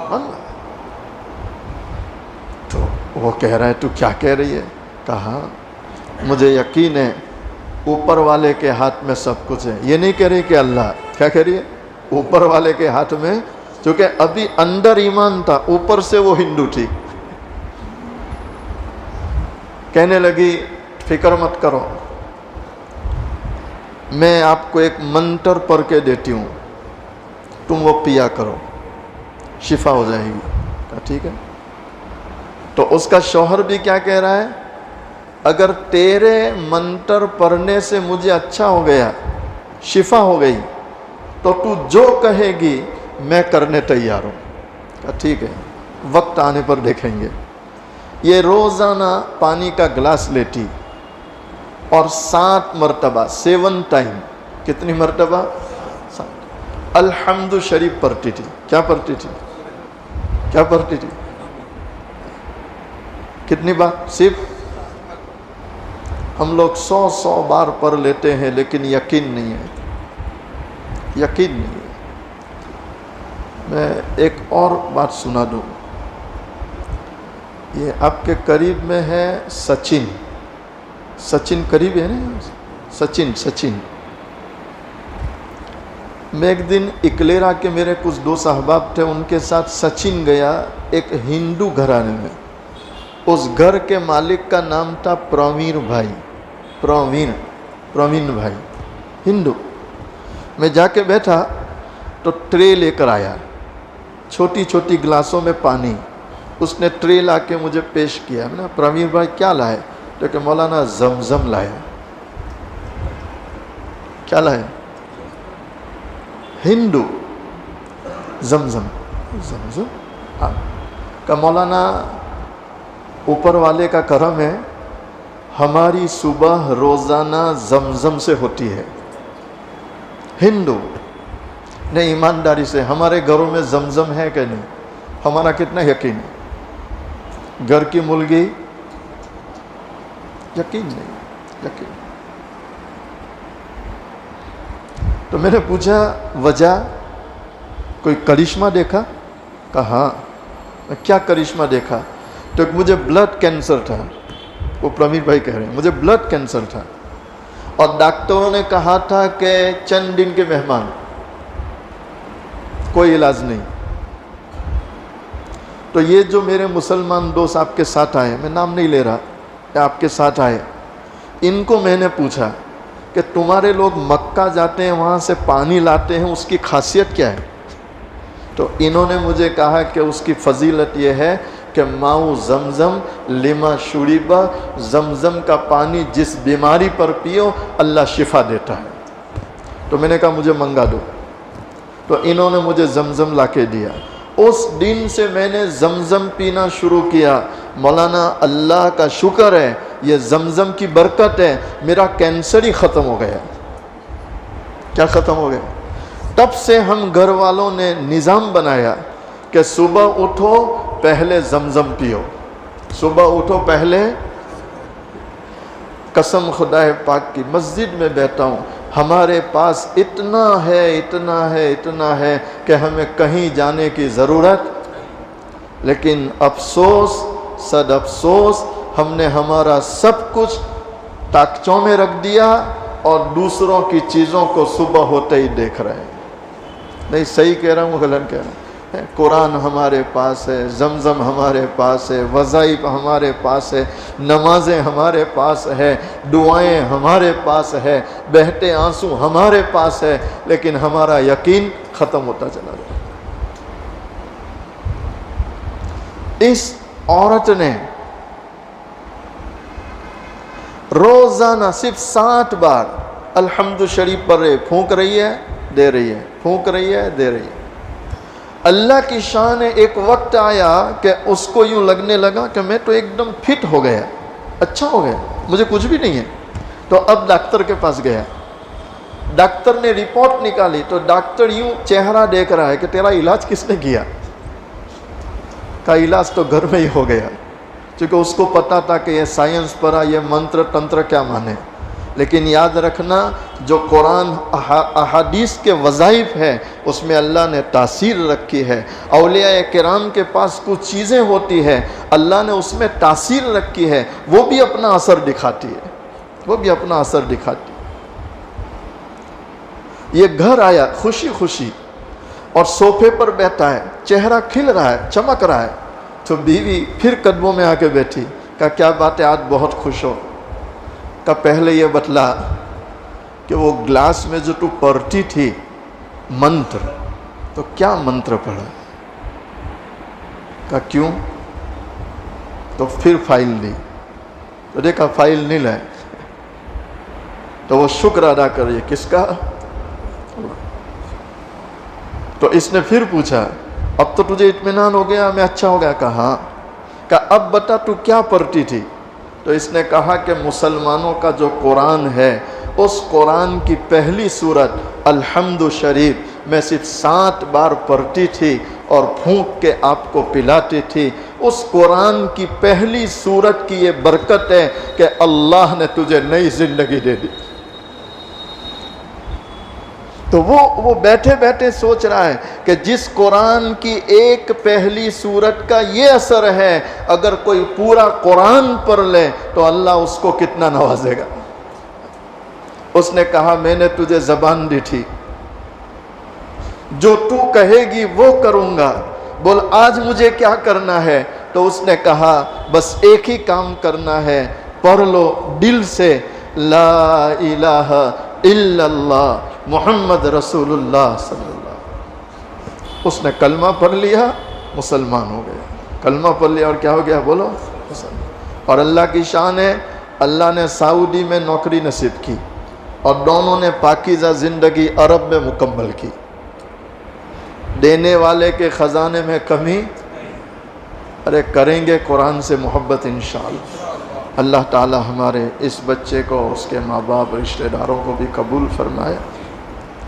اللہ۔ تو وہ کہہ رہا ہے تو کیا کہہ رہی ہے؟ کہا مجھے یقین ہے اوپر والے کے ہاتھ میں سب کچھ ہے۔ یہ نہیں کہہ رہی کہ اللہ، کیا کہہ رہی ہے؟ اوپر والے کے ہاتھ میں، چونکہ ابھی اندر ایمان تھا، اوپر سے وہ ہندو تھی۔ کہنے لگی فکر مت کرو، میں آپ کو ایک منتر پڑھ کے دیتی ہوں، تم وہ پیا کرو، شفا ہو جائے گی۔ کہا ٹھیک ہے۔ تو اس کا شوہر بھی کیا کہہ رہا ہے، اگر تیرے منتر پڑھنے سے مجھے اچھا ہو گیا، شفا ہو گئی، تو تو جو کہے گی میں کرنے تیار ہوں۔ کہا ٹھیک ہے، وقت آنے پر دیکھیں گے۔ یہ روزانہ پانی کا گلاس لیتی اور 7 مرتبہ 7 ٹائم، کتنی مرتبہ؟ 7 الحمد شریف پڑھتی تھی۔ کیا پڑھتی تھی؟ کیا پڑھتی تھی؟ کتنی بار؟ صرف ہم لوگ 100 بار پڑھ لیتے ہیں، لیکن یقین نہیں ہے، یقین نہیں ہے۔ میں ایک اور بات سنا دوں، یہ آپ کے قریب میں ہے سچن، سچن قریب ہے نا، سچن۔ میں ایک دن اکلیرا کے میرے کچھ دوست احباب تھے، ان کے ساتھ سچن گیا ایک ہندو گھرانے میں۔ اس گھر کے مالک کا نام تھا پروین بھائی، پروین بھائی، ہندو۔ میں جا کے بیٹھا تو ٹرے لے کر آیا، چھوٹی چھوٹی گلاسوں میں پانی، اس نے ٹرے لا کے مجھے پیش کیا۔ میں نے پروین بھائی کیا لائے؟ تو کہ مولانا زمزم لایا۔ کیا لائے؟ ہندو، زمزم ہاں۔ کہ مولانا اوپر والے کا کرم ہے، ہماری صبح روزانہ زمزم سے ہوتی ہے۔ ہندو نے ایمانداری سے، ہمارے گھروں میں زمزم ہے کہ نہیں؟ ہمارا کتنا یقین ہے؟ گھر کی مرغی یقین نہیں، یقین۔ تو میں نے پوچھا وجہ، کوئی کرشمہ دیکھا؟ کہا ہاں۔ میں کیا کرشمہ دیکھا؟ تو مجھے بلڈ کینسر تھا، وہ پروین بھائی کہہ رہے ہیں مجھے بلڈ کینسر تھا، اور ڈاکٹروں نے کہا تھا کہ چند دن کے مہمان، کوئی علاج نہیں۔ تو یہ جو میرے مسلمان دوست آپ کے ساتھ آئے، میں نام نہیں لے رہا، آپ کے ساتھ آئے، ان کو میں نے پوچھا کہ تمہارے لوگ مکہ جاتے ہیں، وہاں سے پانی لاتے ہیں، اس کی خاصیت کیا ہے؟ تو انہوں نے مجھے کہا کہ اس کی فضیلت یہ ہے کہ ماؤ زمزم لما شریبا، زمزم کا پانی جس بیماری پر پیو اللہ شفا دیتا ہے۔ تو میں نے کہا مجھے منگا دو، تو انہوں نے مجھے زمزم لا کے دیا۔ اس دن سے میں نے زمزم پینا شروع کیا۔ مولانا اللہ کا شکر ہے، یہ زمزم کی برکت ہے، میرا کینسر ہی ختم ہو گیا۔ کیا ختم ہو گیا؟ تب سے ہم گھر والوں نے نظام بنایا کہ صبح اٹھو پہلے زمزم پیو، صبح اٹھو پہلے۔ قسم خدا پاک کی، مسجد میں بیٹھا ہوں، ہمارے پاس اتنا ہے کہ ہمیں کہیں جانے کی ضرورت، لیکن افسوس صد افسوس، ہم نے ہمارا سب کچھ تاکچوں میں رکھ دیا اور دوسروں کی چیزوں کو صبح ہوتے ہی دیکھ رہے ہیں۔ نہیں صحیح کہہ رہا ہوں، غلط کہہ رہا ہوں؟ قرآن ہمارے پاس ہے، زمزم ہمارے پاس ہے، وظائف ہمارے پاس ہے، نمازیں ہمارے پاس ہے، دعائیں ہمارے پاس ہے، بہتے آنسو ہمارے پاس ہے، لیکن ہمارا یقین ختم ہوتا چلا جاتا۔ اس عورت نے روزانہ صرف 7 بار الحمد شریف پر پھونک رہی ہے، دے رہی ہے، پھونک رہی ہے، دے رہی ہے۔ اللہ کی شان ہے، ایک وقت آیا کہ اس کو یوں لگنے لگا کہ میں تو ایک دم فٹ ہو گیا، اچھا ہو گیا، مجھے کچھ بھی نہیں ہے۔ تو اب ڈاکٹر کے پاس گیا، ڈاکٹر نے رپورٹ نکالی تو ڈاکٹر یوں چہرہ دیکھ رہا ہے کہ تیرا علاج کس نے کیا؟ کا علاج تو گھر میں ہی ہو گیا، چونکہ اس کو پتا تھا کہ یہ سائنس پڑھا، یہ منتر تنتر کیا مانے۔ لیکن یاد رکھنا، جو قرآن احادیث کے وظائف ہے اس میں اللہ نے تاثیر رکھی ہے۔ اولیاء کرام کے پاس کچھ چیزیں ہوتی ہے، اللہ نے اس میں تاثیر رکھی ہے، وہ بھی اپنا اثر دکھاتی ہے، وہ بھی اپنا اثر دکھاتی ہے۔ یہ گھر آیا خوشی خوشی اور صوفے پر بیٹھا ہے، چہرہ کھل رہا ہے، چمک رہا ہے، تو بیوی پھر قدموں میں آ کے بیٹھی، کہا کیا بات ہے آج بہت خوش ہو؟ کہ پہلے یہ بتلا کہ وہ گلاس میں جو تو پڑھتی تھی منتر، تو کیا منتر پڑھا؟ کہ کیوں؟ تو پھر فائل دی، تو دیکھا فائل نہیں لائے، تو وہ شکر ادا کر رہی ہے، کس کا؟ تو اس نے پھر پوچھا اب تو تجھے اطمینان ہو گیا، میں اچھا ہو گیا؟ کہا ہاں۔ کہا اب بتا تو کیا پڑھتی تھی؟ تو اس نے کہا کہ مسلمانوں کا جو قرآن ہے اس قرآن کی پہلی سورت الحمد شریف میں صرف 7 بار پڑھتی تھی اور پھونک کے آپ کو پلاتی تھی۔ اس قرآن کی پہلی سورت کی یہ برکت ہے کہ اللہ نے تجھے نئی زندگی دے دی۔ تو وہ بیٹھے بیٹھے سوچ رہا ہے کہ جس قرآن کی ایک پہلی سورت کا یہ اثر ہے، اگر کوئی پورا قرآن پڑھ لے تو اللہ اس کو کتنا نوازے گا۔ اس نے کہا میں نے تجھے زبان دی تھی، جو تو کہے گی وہ کروں گا، بول آج مجھے کیا کرنا ہے؟ تو اس نے کہا بس ایک ہی کام کرنا ہے، پڑھ لو دل سے لا الہ الا اللہ محمد رسول اللہ صلی اللہ علیہ وسلم۔ اس نے کلمہ پڑھ لیا، مسلمان ہو گیا۔ کلمہ پڑھ لیا اور کیا ہو گیا؟ بولو مسلمان۔ اور اللہ کی شان ہے، اللہ نے سعودی میں نوکری نصیب کی اور دونوں نے پاکیزہ زندگی عرب میں مکمل کی۔ دینے والے کے خزانے میں کمی، ارے کریں گے قرآن سے محبت انشاءاللہ۔ اللہ تعالی ہمارے اس بچے کو، اس کے ماں باپ، رشتہ داروں کو بھی قبول فرمائے،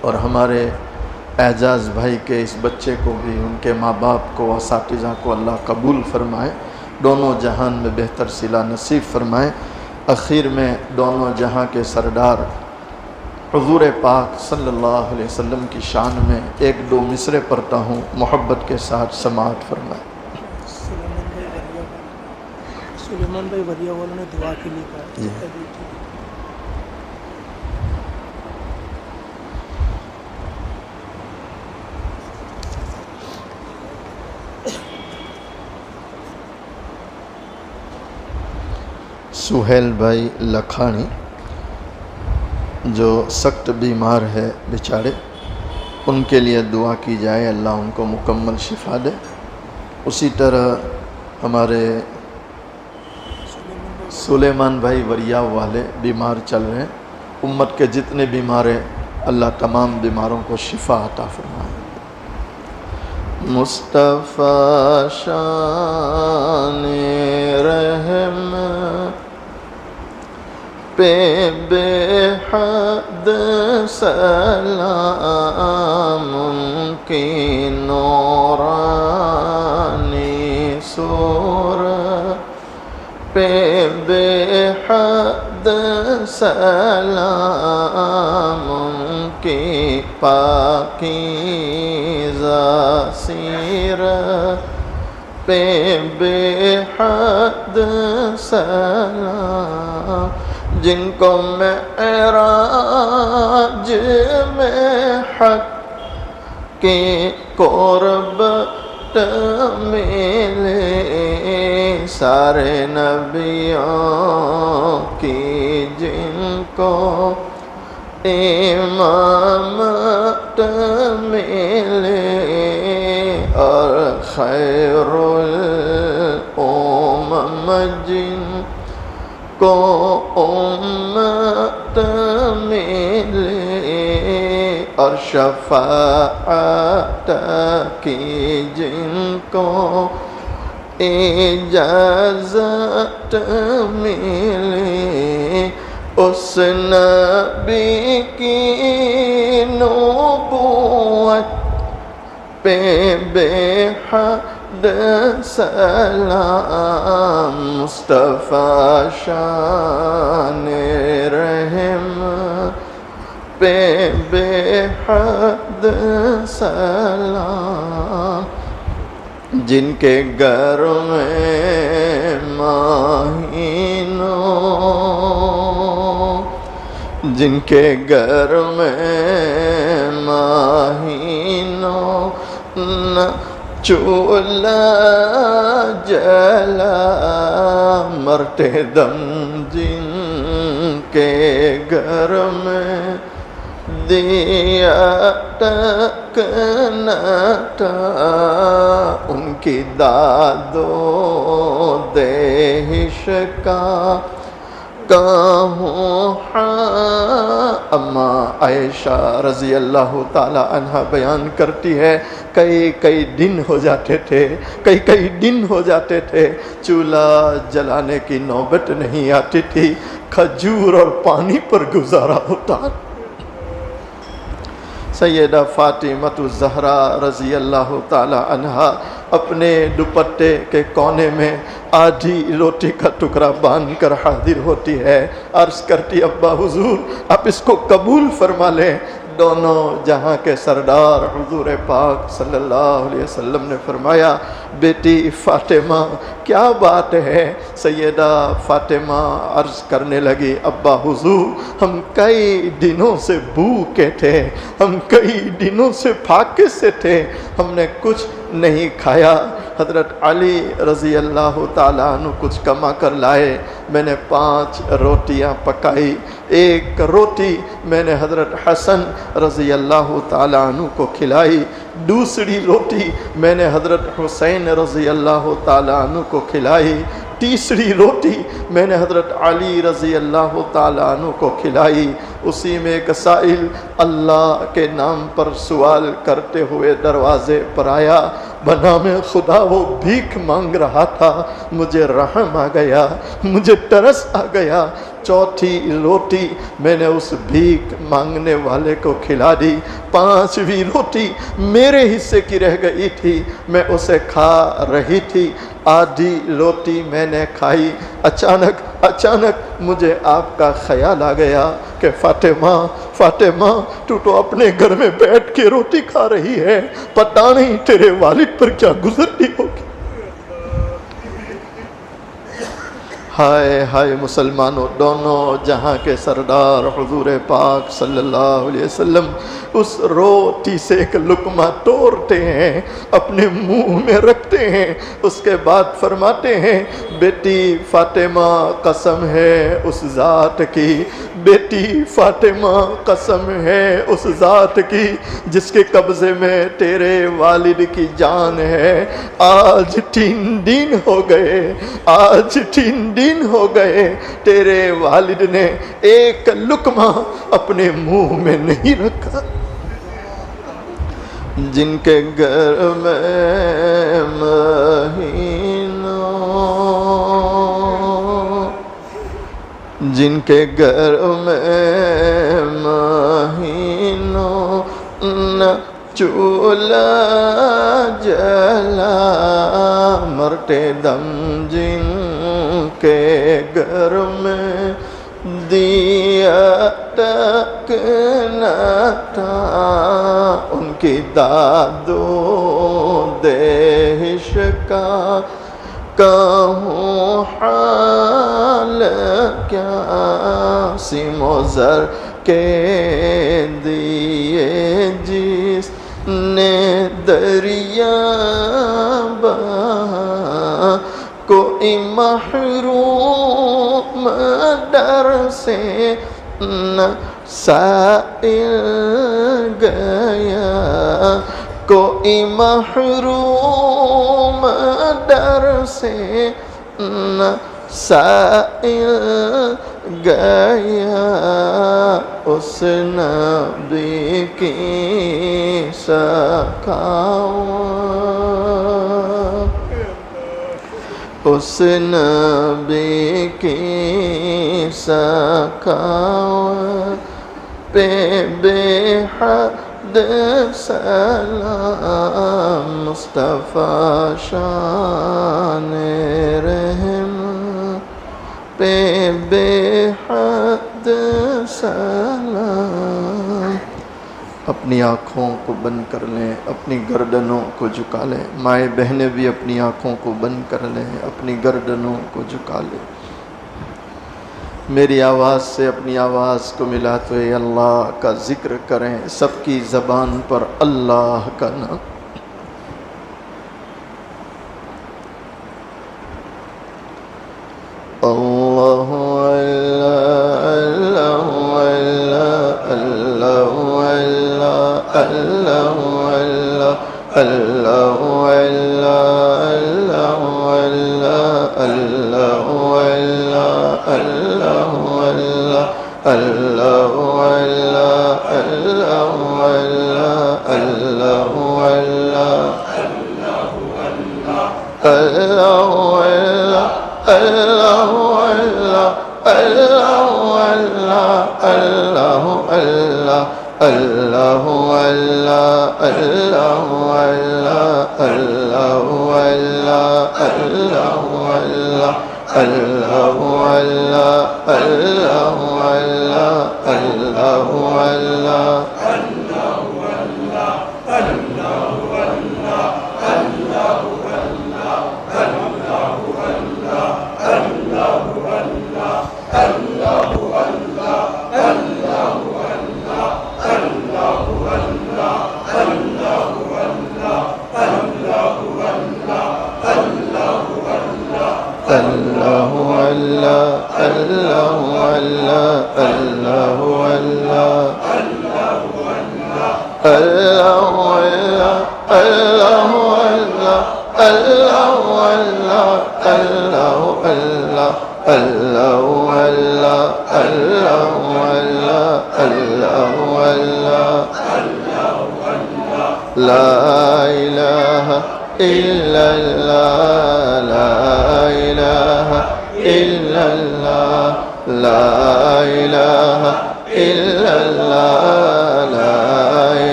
اور ہمارے اعجاز بھائی کے اس بچے کو بھی، ان کے ماں باپ کو، اساتذہ کو اللہ قبول فرمائے، دونوں جہان میں بہتر صلہ نصیب فرمائے۔ اخیر میں دونوں جہاں کے سردار حضور پاک صلی اللہ علیہ وسلم کی شان میں 1-2 مصرے پڑھتا ہوں، محبت کے ساتھ سماعت فرمائے۔ سلیمان بھائی وریا والوں نے دعا کے لیے کہا جی۔ سہیل بھائی لکھانی جو سخت بیمار ہے بیچارے، ان کے لیے دعا کی جائے، اللہ ان کو مکمل شفا دے۔ اسی طرح ہمارے سلیمان بھائی وریا والے بیمار چل رہے ہیں، امت کے جتنے بیمار ہیں اللہ تمام بیماروں کو شفا عطا فرمائے۔ مصطفیٰ شان رحم پہ بے حد سلام، کی نورانی صورت پہ بے حد سلام، کی پاکیزہ سیرت پہ بے حد سلام، جن کو معراج میں حق کی قربت ملے، سارے نبیوں کی جن کو امامت ملے، اور خیر الامم جن کو امت ملے، اور شفاعت کی جن کو اجازت ملی، اس نبی کی نبوت پہ بے حد سلام، مصطفیٰ شان رحم پہ بے حد سلام، جن کے گھر میں مہینوں، جن کے گھر میں مہینوں نہ چولہا جلا، مرتے دم جن کے گھر میں دیا ٹکنا تھا، ان کی داد و دہش کا کہوں اما عائشہ رضی اللہ تعالی عنہ بیان کرتی ہے، کئی دن ہو جاتے تھے، کئی دن ہو جاتے تھے، چولہا جلانے کی نوبت نہیں آتی تھی، کھجور اور پانی پر گزارا ہوتا۔ سیدہ فاطمہ الزہرا رضی اللہ تعالی عنہا اپنے دوپٹے کے کونے میں آدھی روٹی کا ٹکڑا باندھ کر حاضر ہوتی ہے، عرض کرتی ابا حضور آپ اس کو قبول فرما لیں۔ دونوں جہاں کے سردار حضور پاک صلی اللہ علیہ وسلم نے فرمایا، بیٹی فاطمہ کیا بات ہے؟ سیدہ فاطمہ عرض کرنے لگی، ابا حضور ہم کئی دنوں سے بھوکے تھے، ہم کئی دنوں سے پھاکے سے تھے، ہم نے کچھ نہیں کھایا۔ حضرت علی رضی اللہ تعالیٰ عنہ کچھ کما کر لائے، میں نے 5 روٹیاں پکائی، 1 روٹی میں نے حضرت حسن رضی اللہ تعالیٰ عنہ کو کھلائی، دوسری روٹی میں نے حضرت حسین رضی اللہ تعالیٰ عنہ کو کھلائی، تیسری روٹی میں نے حضرت علی رضی اللہ تعالیٰ عنہ کو کھلائی۔ اسی میں ایک سائل اللہ کے نام پر سوال کرتے ہوئے دروازے پر آیا، بنام خدا وہ بھیک مانگ رہا تھا، مجھے رحم آ گیا، مجھے ترس آ گیا، چوتھی روٹی میں نے اس بھیک مانگنے والے کو کھلا دی، 5ویں روٹی میرے حصے کی رہ گئی تھی، میں اسے کھا رہی تھی، آدھی روٹی میں نے کھائی، اچانک مجھے آپ کا خیال آ گیا کہ فاطمہ تو اپنے گھر میں بیٹھ کے روٹی کھا رہی ہے، پتہ نہیں تیرے والد پر کیا گزرتی ہوگی۔ ہائے ہائے مسلمانوں، دونوں جہاں کے سردار حضور پاک صلی اللہ علیہ وسلم اس روٹی سے ایک لقمہ توڑتے ہیں، اپنے منہ میں رکھتے ہیں، اس کے بعد فرماتے ہیں، بیٹی فاطمہ قسم ہے اس ذات کی، بیٹی فاطمہ قسم ہے اس ذات کی جس کے قبضے میں تیرے والد کی جان ہے، آج 3 دن ہو گئے، آج 3 دن ہو گئے تیرے والد نے ایک لقمہ اپنے منہ میں نہیں رکھا۔ جن کے گھر میں مہینوں، جن کے گھر میں مہینوں نہ چولہا جلا، مرتے دم جن کے گھر میں دیا ٹکنا تھا، ان کی داد و دہش کا کہوں حال کیا، سیم و زر کے دیے جس نے دریا بہا، کوئی محروم در سے نہ سائل گیا، کوئی محروم در سے نہ سائل گیا، اس نبی کی سکھاؤں، اس نبی کی سکھاؤں پہ بے حد سلام، مصطفیٰ شان رحم پہ بے حد سلام۔ اپنی آنکھوں کو بند کر لیں، اپنی گردنوں کو جھکا لیں، مائیں بہنیں بھی اپنی آنکھوں کو بند کر لیں، اپنی گردنوں کو جھکا لیں۔ میری آواز سے اپنی آواز کو ملاتے ہوئے اللہ کا ذکر کریں، سب کی زبان پر اللہ کا نام۔ اللہ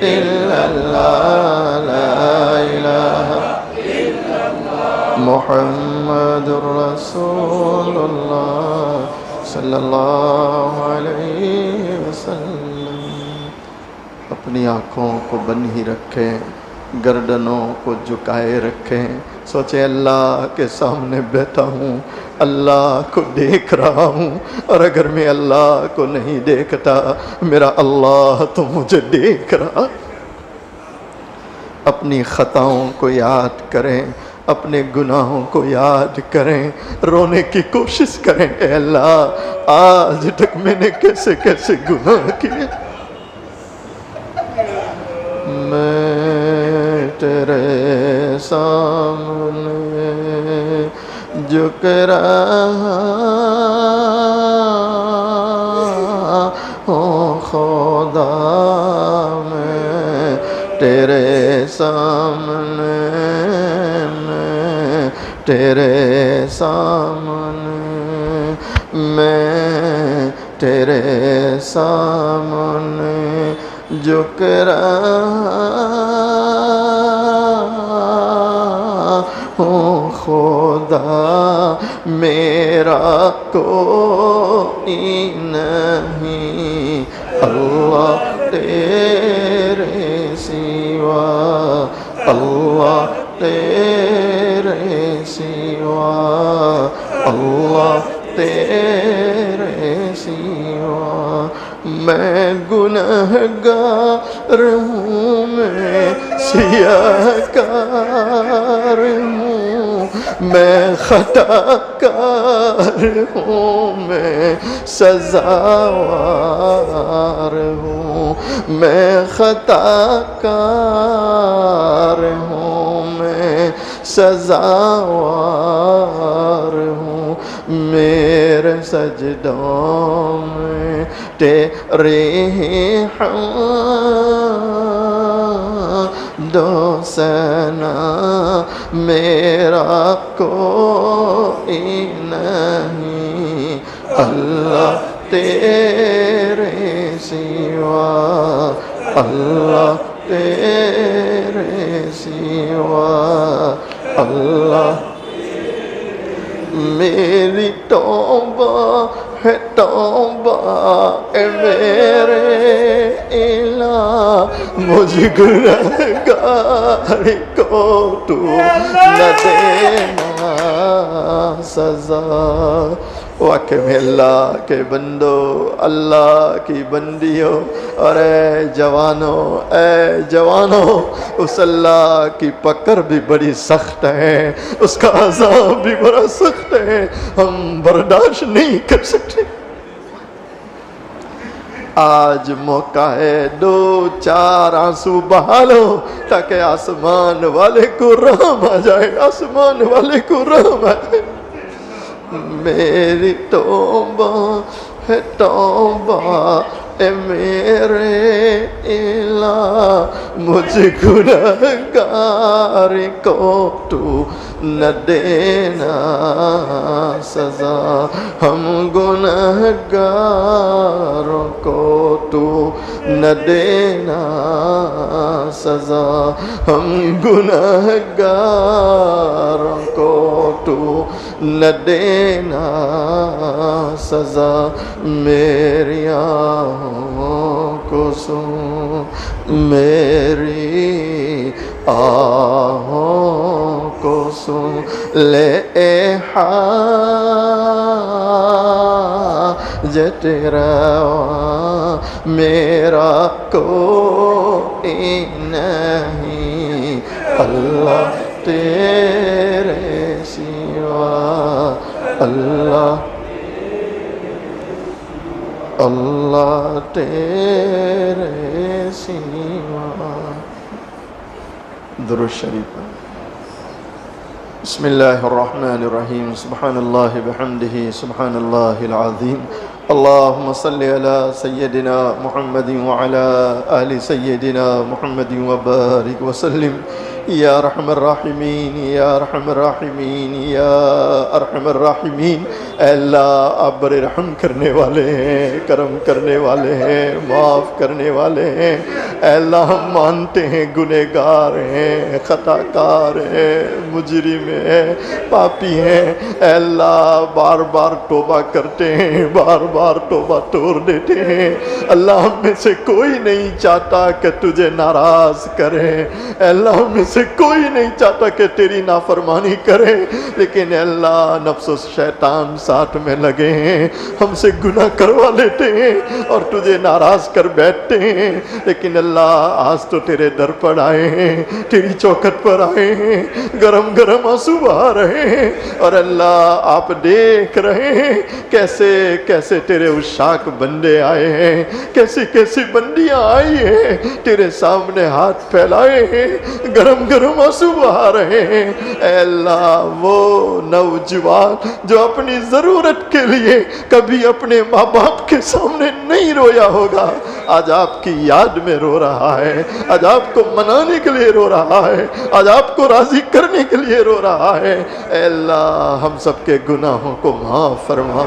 إلا الله لا إله محمد رسول الله صلی اللہ علیہ وسلم۔ اپنی آنکھوں کو بند ہی رکھیں، گردنوں کو جھکائے رکھیں، سوچیں اللہ کے سامنے بیٹھا ہوں، اللہ کو دیکھ رہا ہوں، اور اگر میں اللہ کو نہیں دیکھتا میرا اللہ تو مجھے دیکھ رہا۔ اپنی خطاؤں کو یاد کریں، اپنے گناہوں کو یاد کریں، رونے کی کوشش کریں، اے اللہ آج تک میں نے کیسے کیسے گناہ کیے، میں تیرے سامنے جھک رہا ہوں خدا، میں تیرے سامنے، میں تیرے سامنے، میں تیرے سامنے جھک رہا ہوں خدا، میرا کوئی نہیں اللہ تیرے سوا، اللہ تیرے سوا، اللہ تیرے سوا، میں گنہگار ہوں، میں سیاہ کار ہوں، میں خطا کار ہوں، میں سزاوار ہوں، میں خطا کار ہوں، میں سزاوار ہوں، میرے سجدوں میں تیرے حمد و ثنا، میرا کوئی نہیں اللہ تیرے سوا، اللہ تیرے سوا، اللہ۔ میری توبہ ہے توبہ اے میرے الہ، مجھ گنہگار کو تو نہ دینا سزا۔ واقع میں اللہ کے بندو، اللہ کی بندیوں، اور اے جوانوں، اس اللہ کی پکڑ بھی بڑی سخت ہے، اس کا عذاب بھی بڑا سخت ہے، ہم برداشت نہیں کر سکتے۔ آج موقع ہے، 2-4 آنسو بہا لو تاکہ آسمان والے کو رحم آ جائے، آسمان والے کو رحم آ جائے۔ میری توبہ ہے توبہ اے میرے الہ، مجھ گنہگار کو تو نہ دینا سزا، ہم گنہگاروں کو تو نہ دینا سزا، ہم گنہگاروں کو تو نہ دینا سزا، میری آہوں کو سن، میری آہوں کو سن، لے حاجت روا، میرا کوئی نہیں اللہ تیرے سوا، اللہ اللہ تیرے سوا۔ درود شریف۔ بسم اللہ الرحمن الرحیم، سبحان اللہ بحمدہ، سبحان اللہ العظیم، اللہم صلی علی سیدنا محمد وعلی آل سیدنا محمد وبارک وسلم، یا ارحم الراحمین، یا ارحم الراحمین، یا ارحم الراحمین۔ اے اللہ آپ بڑے رحم کرنے والے ہیں، کرم کرنے والے ہیں، معاف کرنے والے ہیں، اے اللہ ہم مانتے ہیں گنہگار ہیں، خطا کار ہیں، مجرم ہیں، پاپی ہیں، اے اللہ بار بار توبہ کرتے ہیں، بار بار توبہ توڑ دیتے ہیں۔ اللہ ہم میں سے کوئی نہیں چاہتا کہ تجھے ناراض کرے، اے اللہ ہم میں سے کوئی نہیں چاہتا کہ تیری نافرمانی کرے، لیکن اے اللہ نفس و شیطان ساتھ میں لگے ہیں، ہم سے گناہ کروا لیتے ہیں اور تجھے ناراض کر بیٹھتے ہیں۔ لیکن اللہ آج تو تیرے در پر آئے ہیں، تیری چوکھٹ پر آئے ہیں، گرم گرم آنسو بہا رہے ہیں، اور اللہ آپ دیکھ رہے ہیں کیسے کیسے تیرے عشاق بندے آئے ہیں، کیسی کیسی بندیاں آئی ہیں، تیرے سامنے ہاتھ پھیلائے ہیں، گرم گرم آنسو بہا رہے ہیں۔ اے اللہ وہ نوجوان جو اپنی ضرورت کے لیے کبھی اپنے ماں باپ کے سامنے نہیں رویا ہوگا، آج آپ کی یاد میں رو رہا ہے، آج آپ کو منانے کے لیے رو رہا ہے، آج آپ کو راضی کرنے کے لیے رو رہا ہے۔ اے اللہ ہم سب کے گناہوں کو معاف فرما،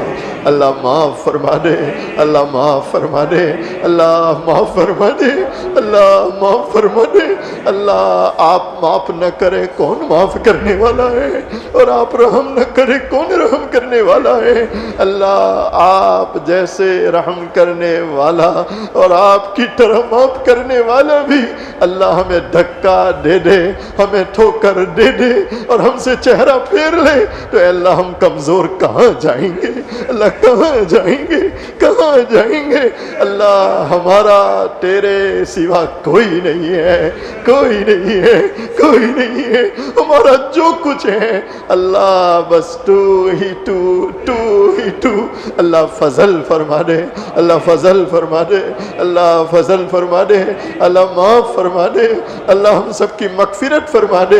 اللہ معاف فرما دے، اللہ معاف فرما دے، اللہ معاف فرما دے، اللہ معاف فرما دے۔ اللہ آپ معاف نہ کرے کون معاف کرنے والا ہے، اور آپ رحم نہ کرے کون رحم کرنے والا ہے۔ اللہ آپ جیسے رحم کرنے والا اور آپ کی طرح معاف کرنے والا بھی اللہ ہمیں دھکا دے دے، ہمیں ٹھوکر دے دے اور ہم سے چہرہ پھیر لے تو اے اللہ ہم کمزور کہاں جائیں گے، اللہ کہاں جائیں گے، کہاں جائیں گے۔ اللہ ہمارا تیرے سوا کوئی نہیں ہے، کوئی نہیں ہے، کوئی نہیں ہے، ہمارا جو کچھ ہے اللہ بس تو ہی تو، تو ہی تو۔ اللہ فضل فرما دے، اللہ فضل فرما دے، اللہ فضل فرما دے، اللہ معاف فرما دے، اللہ ہم سب کی مغفرت فرما دے،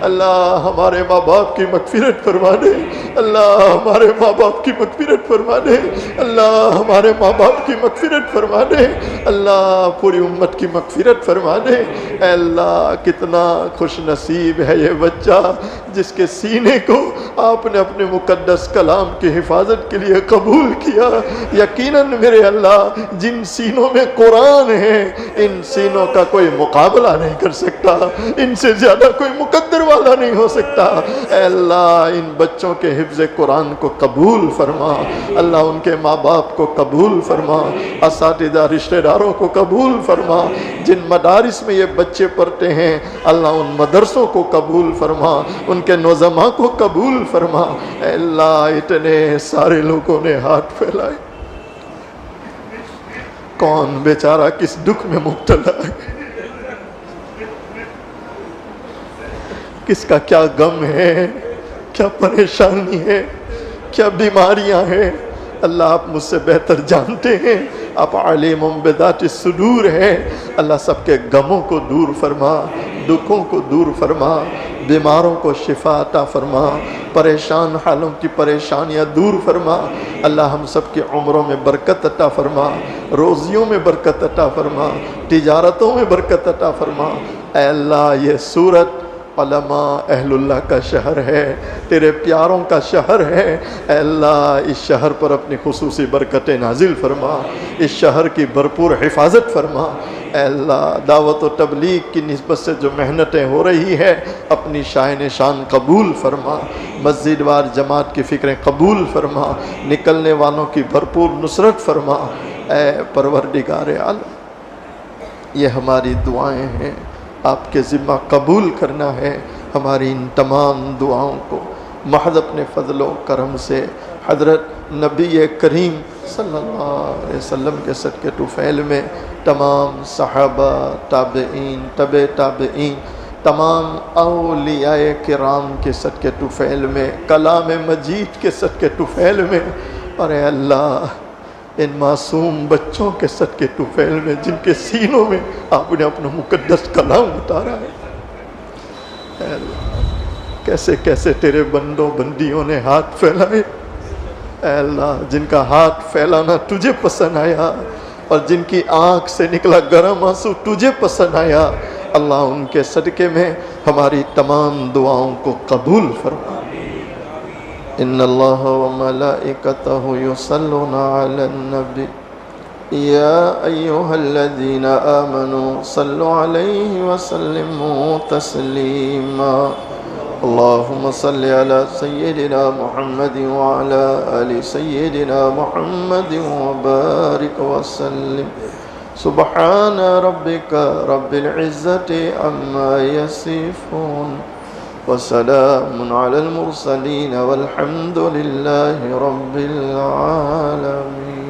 اللہ ہمارے ماں باپ کی مغفرت فرما دے، اللہ ہمارے ماں باپ کی مغفرت فرما دے، اللہ ہمارے ماں باپ کی مغفرت فرما دے، اللہ پوری امت کی مغفرت فرما دے۔ اے اللہ کتنا خوش نصیب ہے یہ بچہ جس کے سینے کو آپ نے اپنے مقدس کلام کی حفاظت کے لیے قبول کیا۔ یقیناً میرے اللہ جن سینوں میں قرآن ہے ان سینوں کا کوئی مقابلہ نہیں کر سکتا، ان سے زیادہ کوئی مقدر والا نہیں ہو سکتا۔ اے اللہ ان بچوں کے حفظ قرآن کو قبول فرما، اللہ ان کے ماں باپ کو قبول فرما، اساتذہ رشتہ داروں کو قبول فرما، جن مدارس میں یہ بچے پڑھتے ہیں اللہ ان مدرسوں کو قبول فرما، ان کے نظماء کو قبول فرما۔ اے اللہ اتنے سارے لوگوں نے ہاتھ پھیلائے، کون بیچارہ کس دکھ میں مبتلا ہے، کس کا کیا غم ہے، کیا پریشانی ہے، کیا بیماریاں ہیں، اللہ آپ مجھ سے بہتر جانتے ہیں، آپ علیم بذات الصدور ہیں۔ اللہ سب کے غموں کو دور فرما، دکھوں کو دور فرما، بیماروں کو شفا عطا فرما، پریشان حالوں کی پریشانیاں دور فرما۔ اللہ ہم سب کی عمروں میں برکت عطا فرما، روزیوں میں برکت عطا فرما، تجارتوں میں برکت عطا فرما۔ اے اللہ یہ سورت علماء اہل اللہ کا شہر ہے، تیرے پیاروں کا شہر ہے۔ اے اللہ اس شہر پر اپنی خصوصی برکتیں نازل فرما، اس شہر کی بھرپور حفاظت فرما۔ اے اللہ دعوت و تبلیغ کی نسبت سے جو محنتیں ہو رہی ہے اپنی شائن شان قبول فرما، مسجد وار جماعت کی فکریں قبول فرما، نکلنے والوں کی بھرپور نصرت فرما۔ اے پروردگار عالم یہ ہماری دعائیں ہیں، آپ کے ذمہ قبول کرنا ہے۔ ہماری ان تمام دعاؤں کو محض اپنے فضل و کرم سے حضرت نبی کریم صلی اللہ علیہ وسلم کے صدقے طفیل میں تمام صحابہ، تابعین، تبع تابعین، تمام اولیاء کرام کے صدقے طفیل میں، کلام مجید کے صدقے طفیل میں، اور اے اللہ ان معصوم بچوں کے صدقے طفیل میں جن کے سینوں میں آپ نے اپنا مقدس کلام اتارا ہے، اے اللہ کیسے کیسے تیرے بندوں بندیوں نے ہاتھ پھیلائے، اے اللہ جن کا ہاتھ پھیلانا تجھے پسند آیا اور جن کی آنکھ سے نکلا گرم آنسو تجھے پسند آیا، اللہ ان کے صدقے میں ہماری تمام دعاؤں کو قبول فرما۔ ان اللہ و ملائکتہ یصلون علی النبی يا أيها الذين آمنوا صلوا عليه وسلموا تسليما اللهم صل على سيدنا محمد وعلى آل سيدنا محمد وبارك وسلم سبحان ربك رب العزة عما يصفون وسلام على المرسلين والحمد لله رب العالمين.